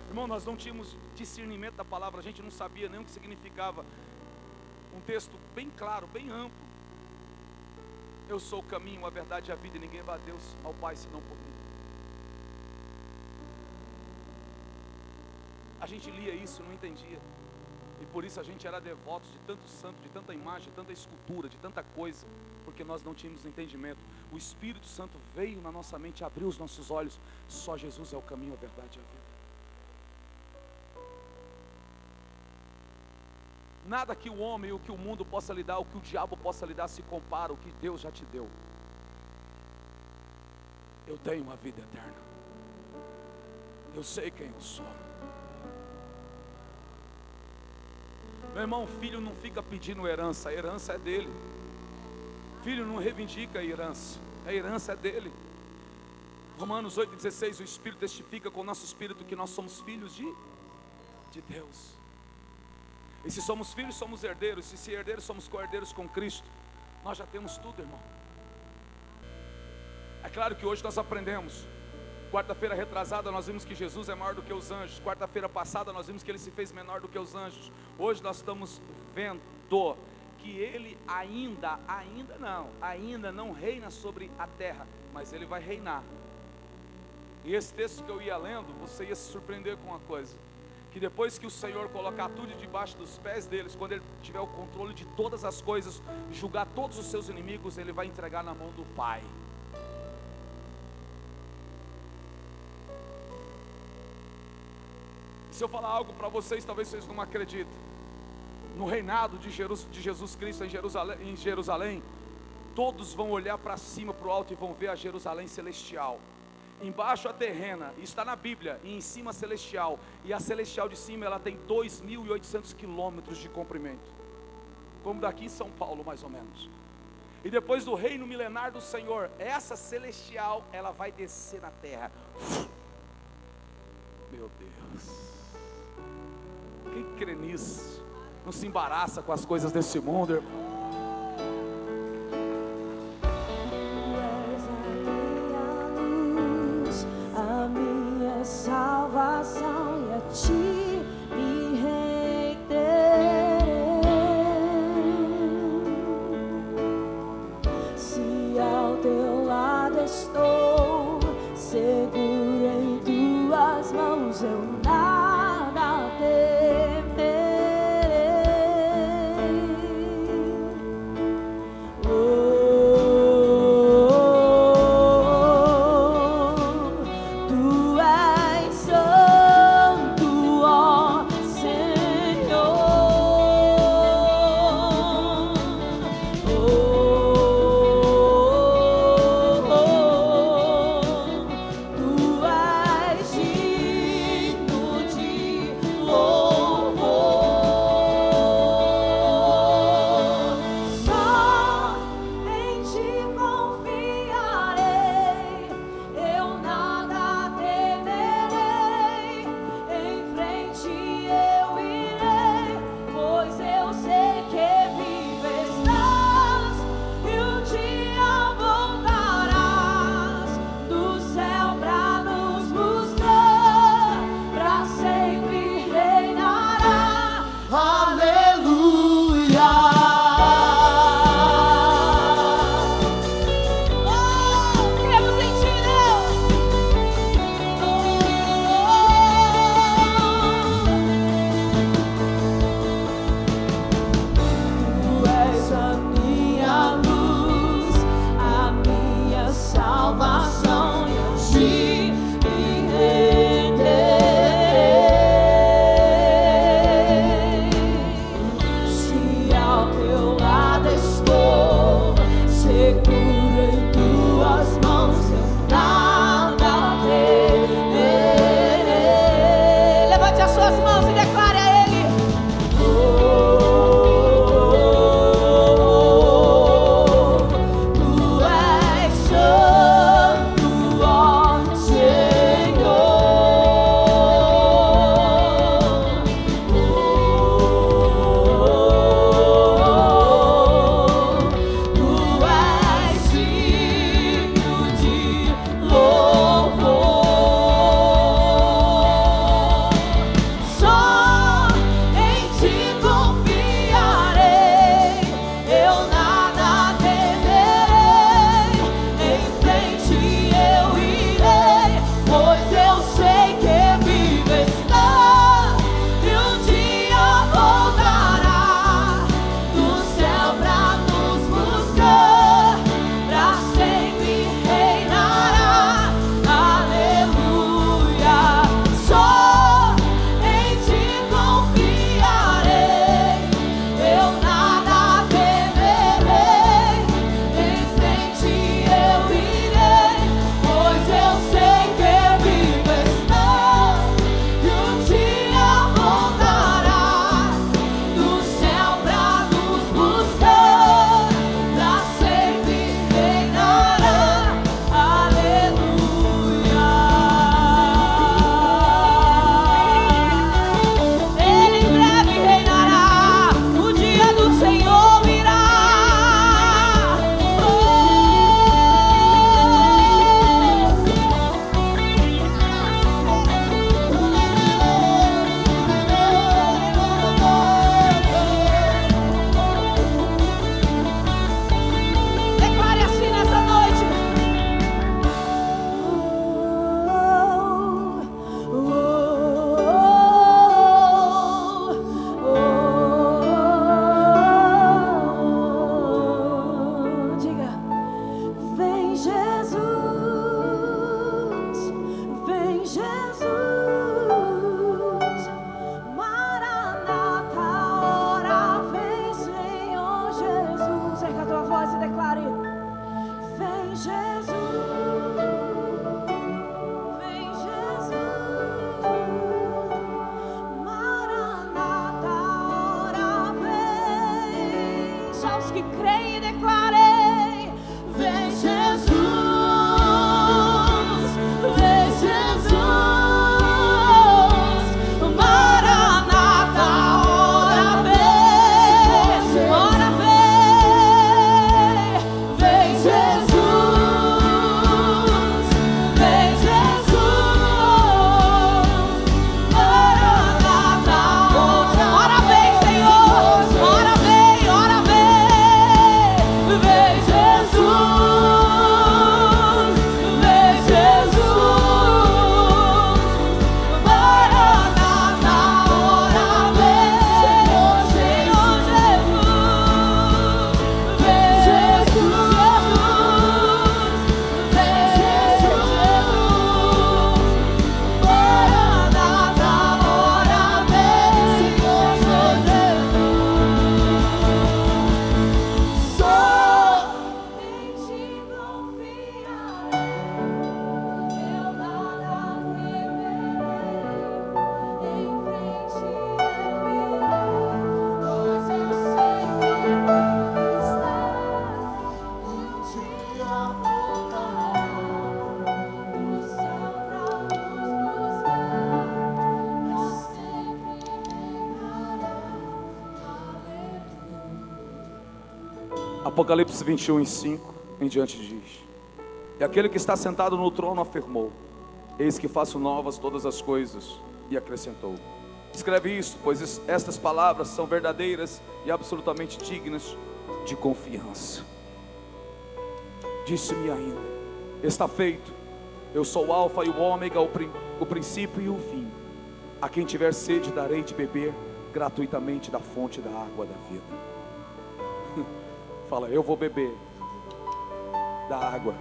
Irmão, nós não tínhamos discernimento da palavra, a gente não sabia nem o que significava. Um texto bem claro, bem amplo. Eu sou o caminho, a verdade e a vida, e ninguém vai a Deus, ao Pai, senão por mim. A gente lia isso, não entendia. E por isso a gente era devoto de tanto santo, de tanta imagem, de tanta escultura, de tanta coisa, porque nós não tínhamos entendimento. O Espírito Santo veio na nossa mente, abriu os nossos olhos. Só Jesus é o caminho, a verdade e a vida. Nada que o homem, o que o mundo possa lhe dar, o que o diabo possa lhe dar, se compara ao que Deus já te deu. Eu tenho uma vida eterna. Eu sei quem eu sou. Meu irmão, filho não fica pedindo herança, a herança é dele. Filho não reivindica a herança é dele. Romanos 8,16, o Espírito testifica com o nosso espírito que nós somos filhos de Deus. E se somos filhos, somos herdeiros. E se herdeiros, somos co-herdeiros com Cristo. Nós já temos tudo, irmão. É claro que hoje nós aprendemos. Quarta-feira retrasada nós vimos que Jesus é maior do que os anjos. Quarta-feira passada nós vimos que Ele se fez menor do que os anjos. Hoje nós estamos vendo que Ele ainda não reina sobre a terra, mas Ele vai reinar. E esse texto que eu ia lendo, você ia se surpreender com uma coisa, que depois que o Senhor colocar tudo debaixo dos pés deles, quando Ele tiver o controle de todas as coisas, julgar todos os seus inimigos, Ele vai entregar na mão do Pai. Se eu falar algo para vocês, talvez vocês não acreditem. No reinado de Jesus Cristo em Jerusalém, todos vão olhar para cima, para o alto, e vão ver a Jerusalém celestial. Embaixo a terrena, e está na Bíblia, e em cima a celestial. E a celestial de cima, ela tem 2.800 quilômetros de comprimento, como daqui em São Paulo mais ou menos. E depois do reino milenar do Senhor, essa celestial, ela vai descer na terra. Meu Deus, quem crê nisso não se embaraça com as coisas desse mundo, irmão. Salvação, e a ti me renderei. Se ao teu lado estou, seguro em tuas mãos, eu nada temerei. Tu és santo, ó Senhor. tuas mãos e declare a Ele. Tu és santo, ó Senhor. Tu és digno de louvor. Só em ti confiarei, eu nada temerei. Em frente eu irei, pois eu sei que vivo está e um dia voltará do céu pra nos buscar, pra sempre reinará. Aleluia. Só em ti confiarei, eu nada temerei. Em frente eu irei, pois eu sei que vivo está e um dia voltará do céu pra nos buscar, pra sempre reinará. Aleluia. Ele em breve reinará, o dia do Senhor virá. Declare assim nessa noite. Diga. Vem Jesus, vem Jesus, Maranata, ora vem Senhor Jesus. Erga a tua voz e declare: vem Jesus, vem Jesus, Maranata, ora vem. Só os que creem declarem: vem Jesus, vem Jesus, Maranata, ora vem, ora vem. Vem Jesus, vem Jesus, Maranata, ora vem Senhor, ora vem, ora vem. Vem Jesus, vem Jesus, Maranata, ora vem, Senhor Jesus. Vem Jesus, vem Jesus, Maranata, ora vem, Senhor Jesus. Só em ti confiarei, eu nada temerei. Em frente eu irei, pois eu sei que está um dia voltará do céu pra nos buscar, pra sempre reinará. Apocalipse 21:5 em diante diz: E aquele que está sentado no trono afirmou: Eis que faço novas todas as coisas. E acrescentou: Escreve isto, pois estas palavras são verdadeiras e absolutamente dignas de confiança. Disse-me ainda: Está feito. Eu sou o alfa e o ômega, o princípio e o fim. A quem tiver sede darei de beber gratuitamente da fonte da água da vida. Fala: eu vou beber da água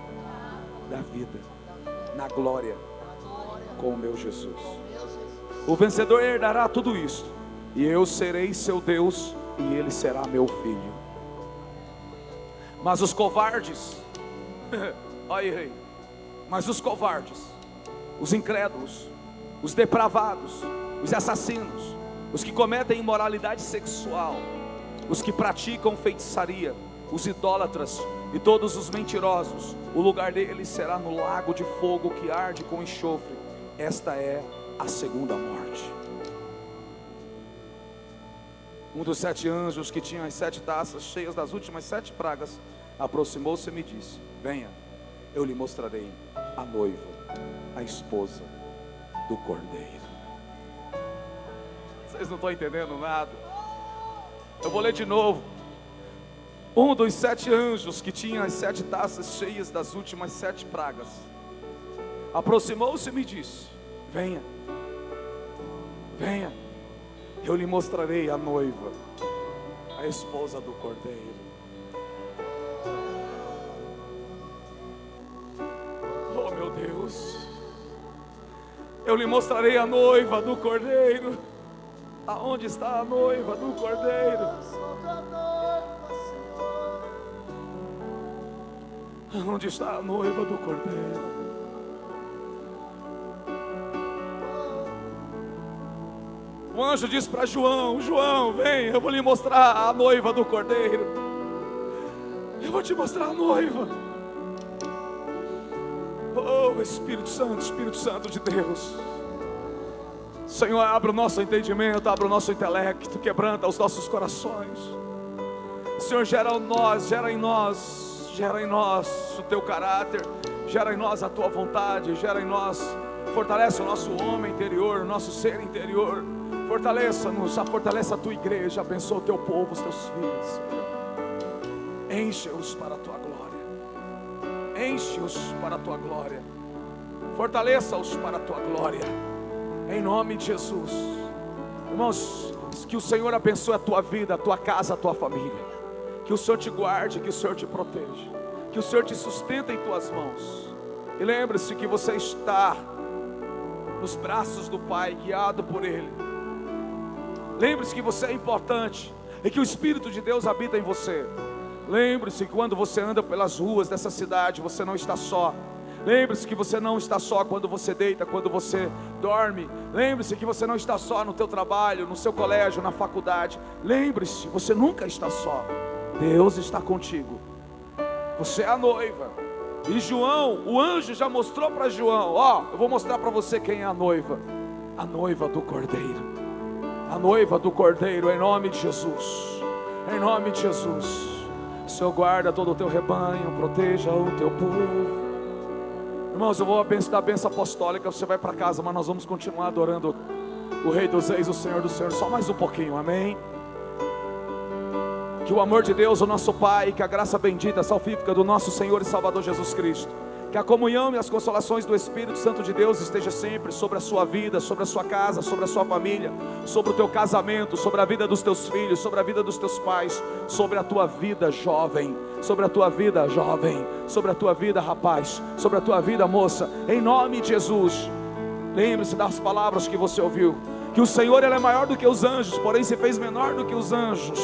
da vida, na glória, com o meu Jesus. O vencedor herdará tudo isto, e eu serei seu Deus, e ele será meu filho. Mas os covardes, olha aí, mas os covardes, os incrédulos, os depravados, os assassinos, os que cometem imoralidade sexual, os que praticam feitiçaria, os idólatras e todos os mentirosos, o lugar deles será no lago de fogo que arde com enxofre. Esta é a segunda morte. Um dos 7 anjos que tinha as 7 taças cheias das últimas 7 pragas aproximou-se e me disse: venha, eu lhe mostrarei a noiva, a esposa do Cordeiro. Vocês não estão entendendo nada. Eu vou ler de novo. Um dos 7 anjos que tinha as 7 taças cheias das últimas 7 pragas aproximou-se e me disse: venha, venha, eu lhe mostrarei a noiva, a esposa do Cordeiro. Oh meu Deus, eu lhe mostrarei a noiva do Cordeiro. Aonde está a noiva do Cordeiro? Aonde está a noiva do Cordeiro? O anjo disse para João: João, vem, eu vou lhe mostrar a noiva do Cordeiro. Eu vou te mostrar a noiva. Oh Espírito Santo de Deus, Senhor, abra o nosso entendimento, abra o nosso intelecto, quebranta os nossos corações. Senhor, gera em nós o teu caráter, gera em nós a tua vontade, gera em nós, fortalece o nosso homem interior, o nosso ser interior. Fortaleça-nos, fortaleça a tua igreja, abençoa o teu povo, os teus filhos, Senhor. Enche-os para a tua glória, enche-os para a tua glória, fortaleça-os para a tua glória, em nome de Jesus. Irmãos, que o Senhor abençoe a tua vida, a tua casa, a tua família, que o Senhor te guarde, que o Senhor te proteja, que o Senhor te sustente em tuas mãos. E lembre-se que você está nos braços do Pai, guiado por Ele. Lembre-se que você é importante e que o Espírito de Deus habita em você. Lembre-se que quando você anda pelas ruas dessa cidade, você não está só. Lembre-se que você não está só quando você deita, quando você dorme. Lembre-se que você não está só no teu trabalho, no seu colégio, na faculdade. Lembre-se, você nunca está só. Deus está contigo. Você é a noiva. E João, o anjo já mostrou para João: ó, eu vou mostrar para você quem é a noiva do Cordeiro. A noiva do Cordeiro, em nome de Jesus. Em nome de Jesus. Senhor, guarda todo o teu rebanho, proteja o teu povo. Irmãos, eu vou dar a bênção apostólica. Você vai para casa, mas nós vamos continuar adorando o Rei dos Reis, o Senhor dos Senhores, só mais um pouquinho, amém? Que o amor de Deus, o nosso Pai, que a graça bendita, salvífica do nosso Senhor e Salvador Jesus Cristo, que a comunhão e as consolações do Espírito Santo de Deus esteja sempre sobre a sua vida, sobre a sua casa, sobre a sua família, sobre o teu casamento, sobre a vida dos teus filhos, sobre a vida dos teus pais, sobre a tua vida jovem, sobre a tua vida jovem, sobre a tua vida rapaz, sobre a tua vida moça, em nome de Jesus. Lembre-se das palavras que você ouviu, que o Senhor Ele é maior do que os anjos, porém se fez menor do que os anjos,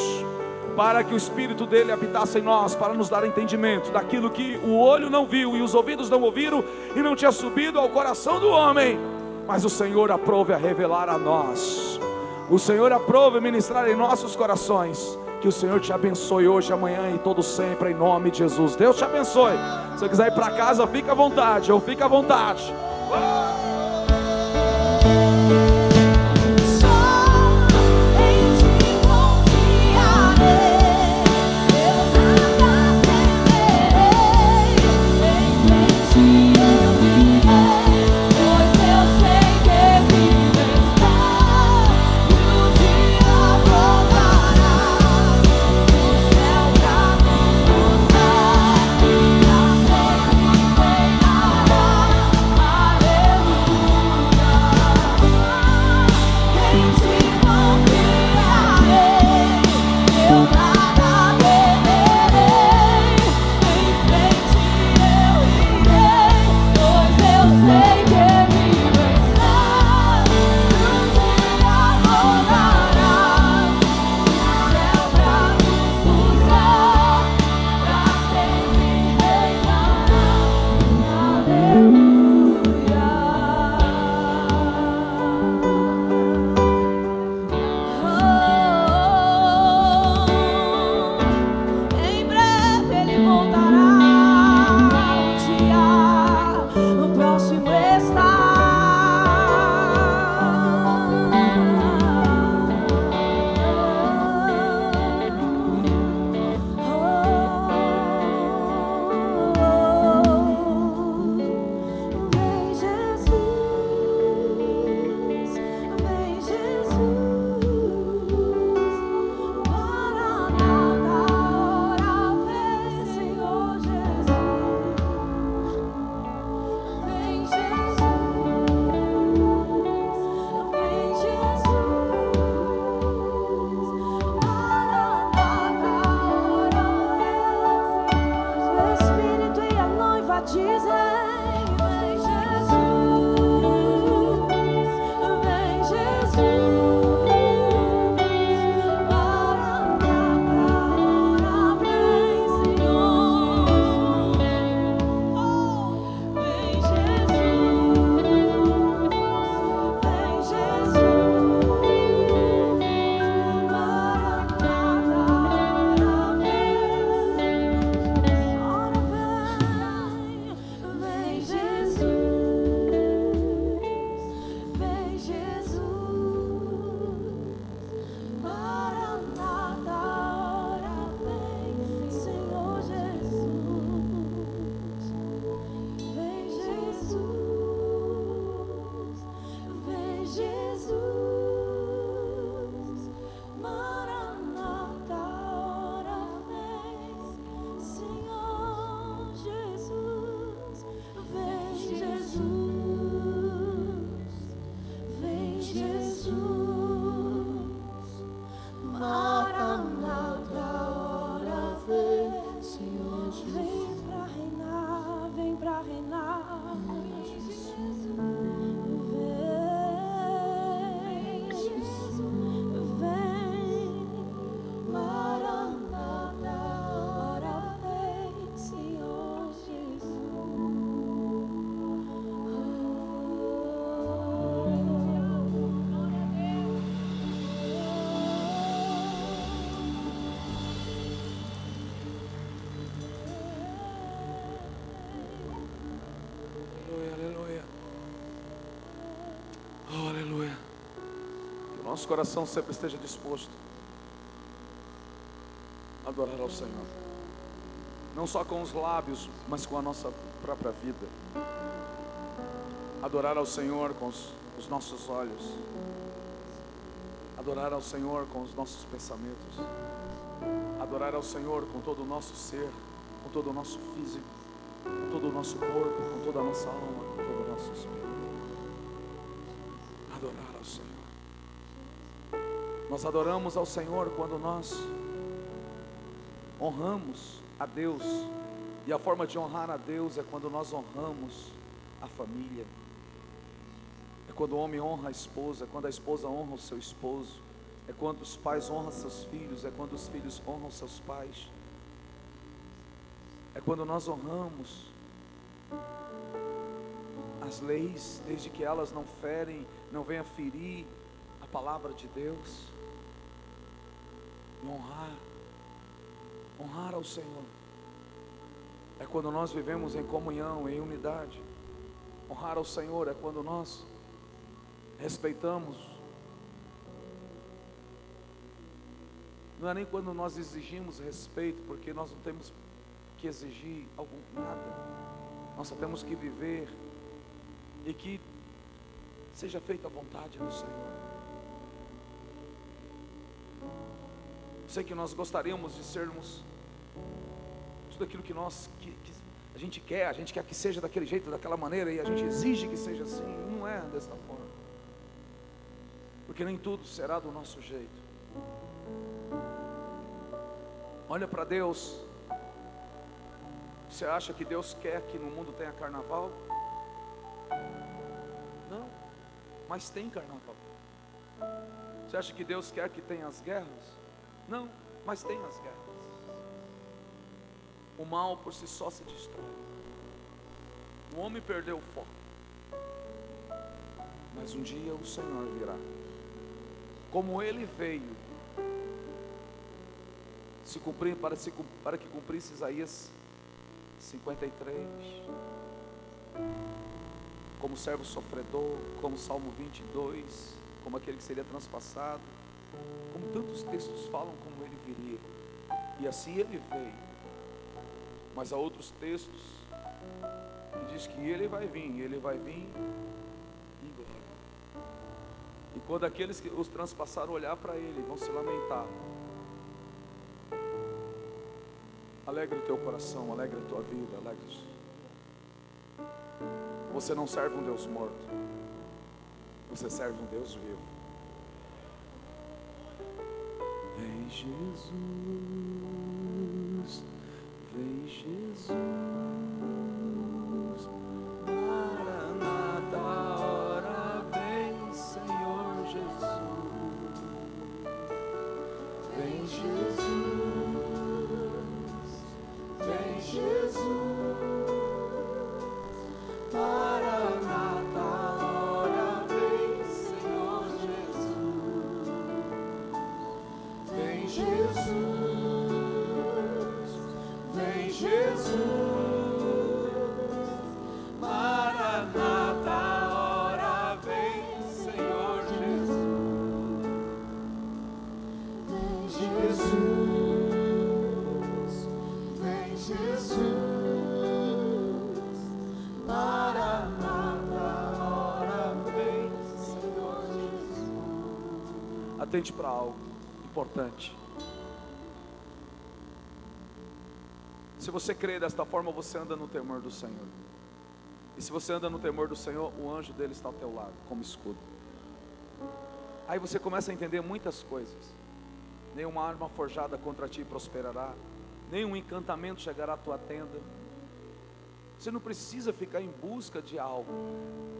para que o Espírito dele habitasse em nós, para nos dar entendimento daquilo que o olho não viu e os ouvidos não ouviram e não tinha subido ao coração do homem, mas o Senhor aprove a revelar a nós. O Senhor aprove ministrar em nossos corações. Que o Senhor te abençoe hoje, amanhã e todo sempre, em nome de Jesus. Deus te abençoe. Se você quiser ir para casa, fica à vontade, ou fica à vontade. Aleluia. Nosso coração sempre esteja disposto a adorar ao Senhor, não só com os lábios, mas com a nossa própria vida. Adorar ao Senhor com os nossos olhos, adorar ao Senhor com os nossos pensamentos, adorar ao Senhor com todo o nosso ser, com todo o nosso físico, com todo o nosso corpo, com toda a nossa alma, com todo o nosso espírito. Adorar ao Senhor. Nós adoramos ao Senhor quando nós honramos a Deus, e a forma de honrar a Deus é quando nós honramos a família, é quando o homem honra a esposa, é quando a esposa honra o seu esposo, é quando os pais honram seus filhos, é quando os filhos honram seus pais, é quando nós honramos as leis, desde que elas não ferem, não venham ferir a palavra de Deus. E honrar ao Senhor é quando nós vivemos em comunhão, em unidade. Honrar ao Senhor é quando nós respeitamos. Não é nem quando nós exigimos respeito, porque nós não temos que exigir nada. Nós só temos que viver e que seja feita a vontade do Senhor. Sei que nós gostaríamos de sermos tudo aquilo que a gente quer que seja daquele jeito, daquela maneira, e a gente exige que seja assim. Não é desta forma, porque nem tudo será do nosso jeito. Olha para Deus. Você acha que Deus quer que no mundo tenha carnaval? Não, mas tem carnaval. Você acha que Deus quer que tenha as guerras? Não, mas tem as guerras. O mal por si só se destrói. O homem perdeu o foco, mas um dia o Senhor virá. Como Ele veio para que cumprisse Isaías 53, como servo sofredor, como Salmo 22, como aquele que seria transpassado, como tantos textos falam como Ele viria, e assim Ele veio. Mas há outros textos que diz que Ele vai vir em glória. E quando aqueles que os transpassaram olhar para Ele, vão se lamentar. Alegre o teu coração, alegre a tua vida, alegre-se. Você não serve um Deus morto, você serve um Deus vivo. Vem Jesus, vem Jesus, Maranata, hora vem, Senhor Jesus. Vem Jesus, vem Jesus, Maranata, hora vem, Senhor Jesus. Vem Jesus, vem Jesus, Maranata, hora vem, Senhor. Atente para algo importante. Se você crê desta forma, você anda no temor do Senhor. E se você anda no temor do Senhor, o anjo dele está ao teu lado, como escudo. Aí você começa a entender muitas coisas. Nenhuma arma forjada contra ti prosperará, nenhum encantamento chegará à tua tenda. Você não precisa ficar em busca de algo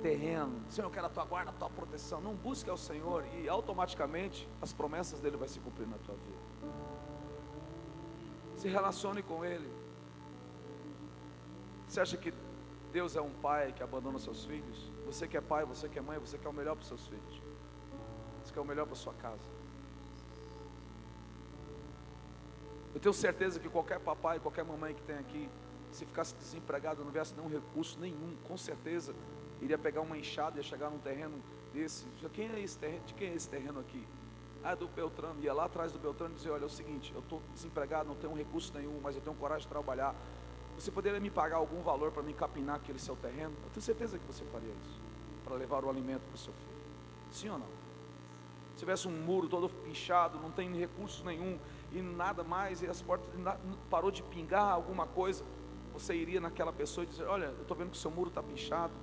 terreno. Senhor, eu quero a tua guarda, a tua proteção. Não busque ao Senhor e automaticamente as promessas dele vai se cumprir na tua vida. Se relacione com ele. Você acha que Deus é um pai que abandona os seus filhos? Você que é pai, você que é mãe, você quer o melhor para os seus filhos. Você quer o melhor para a sua casa. Eu tenho certeza que qualquer papai, qualquer mamãe que tem aqui, se ficasse desempregado, não viesse nenhum recurso nenhum, com certeza iria pegar uma enxada e ia chegar num terreno desse. Quem é esse terreno? De quem é esse terreno aqui? Ah, do Beltrano. Ia lá atrás do Beltrano e dizer: olha, é o seguinte, eu estou desempregado, não tenho recurso nenhum, mas eu tenho coragem de trabalhar. Você poderia me pagar algum valor para me capinar aquele seu terreno? Eu tenho certeza que você faria isso, para levar o alimento para o seu filho. Sim ou não? Se tivesse um muro todo pinchado, não tem recurso nenhum e nada mais, e as portas parou de pingar alguma coisa, você iria naquela pessoa e dizer: olha, eu estou vendo que o seu muro está pinchado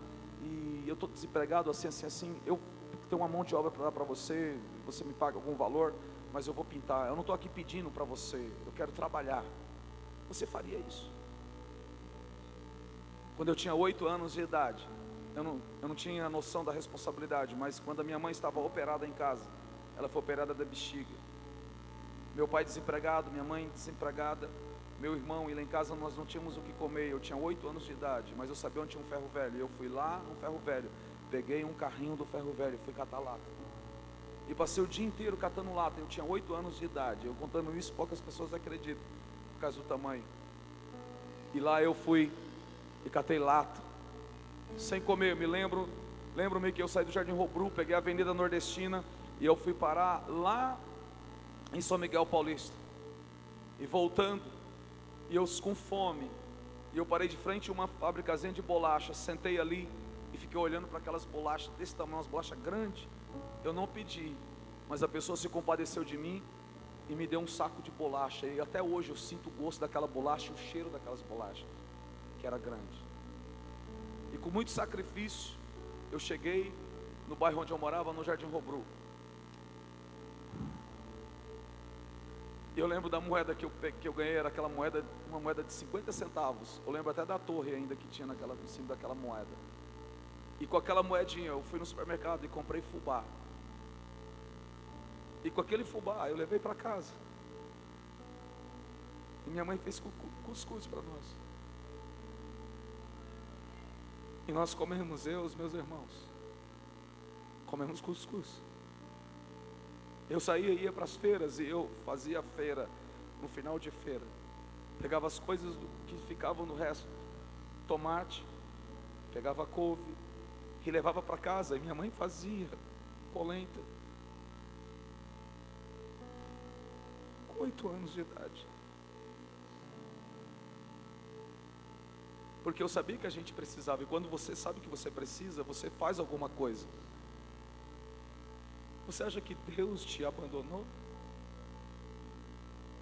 e eu estou desempregado assim, assim, assim, eu tenho uma mão de obra para dar para você, você me paga algum valor, mas eu vou pintar, eu não estou aqui pedindo para você, eu quero trabalhar. Você faria isso? Quando eu tinha 8 anos de idade, eu não tinha noção da responsabilidade, mas quando a minha mãe estava operada em casa, ela foi operada da bexiga, meu pai desempregado, minha mãe desempregada, meu irmão, e lá em casa nós não tínhamos o que comer. Eu tinha 8 anos de idade, mas eu sabia onde tinha um ferro velho. Eu fui lá no ferro velho, peguei um carrinho do ferro velho, fui catar lata. E passei o dia inteiro catando lata. Eu tinha 8 anos de idade. Eu contando isso, poucas pessoas acreditam, por causa do tamanho. E lá eu fui e catei lata, sem comer. Lembro-me que eu saí do Jardim Robru, peguei a Avenida Nordestina e eu fui parar lá em São Miguel Paulista. E voltando, e eu com fome, e eu parei de frente a uma fabricazinha de bolacha, sentei ali e fiquei olhando para aquelas bolachas desse tamanho, umas bolachas grandes. Eu não pedi, mas a pessoa se compadeceu de mim e me deu um saco de bolacha, e até hoje eu sinto o gosto daquela bolacha, o cheiro daquelas bolachas, que era grande. E com muito sacrifício, eu cheguei no bairro onde eu morava, no Jardim Robru. Eu lembro da moeda que eu ganhei, era aquela moeda, uma moeda de 50 centavos. Eu lembro até da torre ainda que tinha em cima daquela moeda. E com aquela moedinha eu fui no supermercado e comprei fubá. E com aquele fubá eu levei para casa. E minha mãe fez cuscuz para nós. E nós comemos, eu e os meus irmãos, comemos cuscuz. Eu saía e ia para as feiras, e eu fazia feira no final de feira. Pegava as coisas que ficavam no resto, tomate, pegava couve, e levava para casa, e minha mãe fazia polenta. Com 8 anos de idade. Porque eu sabia que a gente precisava, e quando você sabe que você precisa, você faz alguma coisa. Você acha que Deus te abandonou?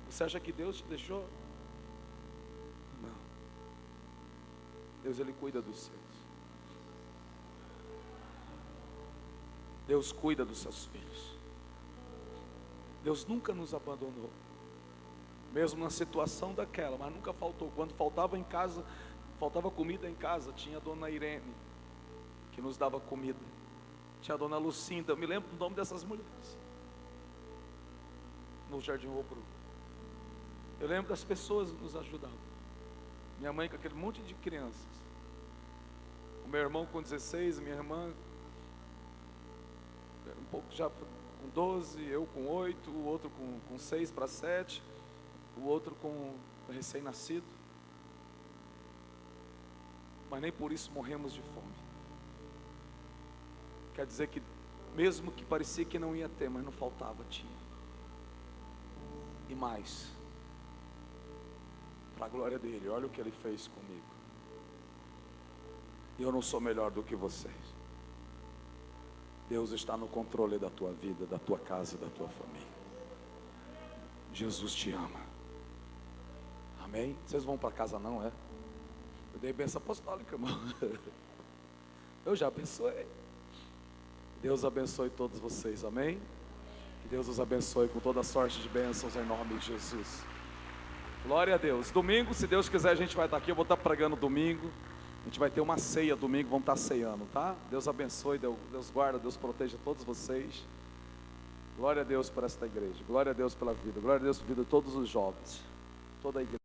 Você acha que Deus te deixou? Não. Deus, Ele cuida dos seus. Deus cuida dos seus filhos. Deus nunca nos abandonou. Mesmo na situação daquela, mas nunca faltou. Quando faltava em casa, faltava comida em casa, tinha a dona Irene, que nos dava comida. Tinha a dona Lucinda, eu me lembro do nome dessas mulheres, no Jardim Robru. Eu lembro das pessoas que nos ajudavam. Minha mãe com aquele monte de crianças. O meu irmão com 16, minha irmã um pouco já com 12, eu com 8, o outro com 6 para 7, o outro com recém-nascido. Mas nem por isso morremos de fome. Quer dizer que mesmo que parecia que não ia ter, mas não faltava, tinha. E mais, para a glória dele, olha o que ele fez comigo. Eu não sou melhor do que vocês. Deus está no controle da tua vida, da tua casa e da tua família. Jesus te ama. Amém? Vocês vão para casa não, é? Eu dei bênção apostólica, irmão. Eu já abençoei. Deus abençoe todos vocês, amém? Que Deus os abençoe com toda sorte de bênçãos em nome de Jesus. Glória a Deus. Domingo, se Deus quiser, a gente vai estar aqui. Eu vou estar pregando domingo. A gente vai ter uma ceia domingo, vamos estar ceando, tá? Deus abençoe, Deus guarda, Deus proteja todos vocês. Glória a Deus por esta igreja. Glória a Deus pela vida. Glória a Deus pela vida de todos os jovens. Toda a igreja.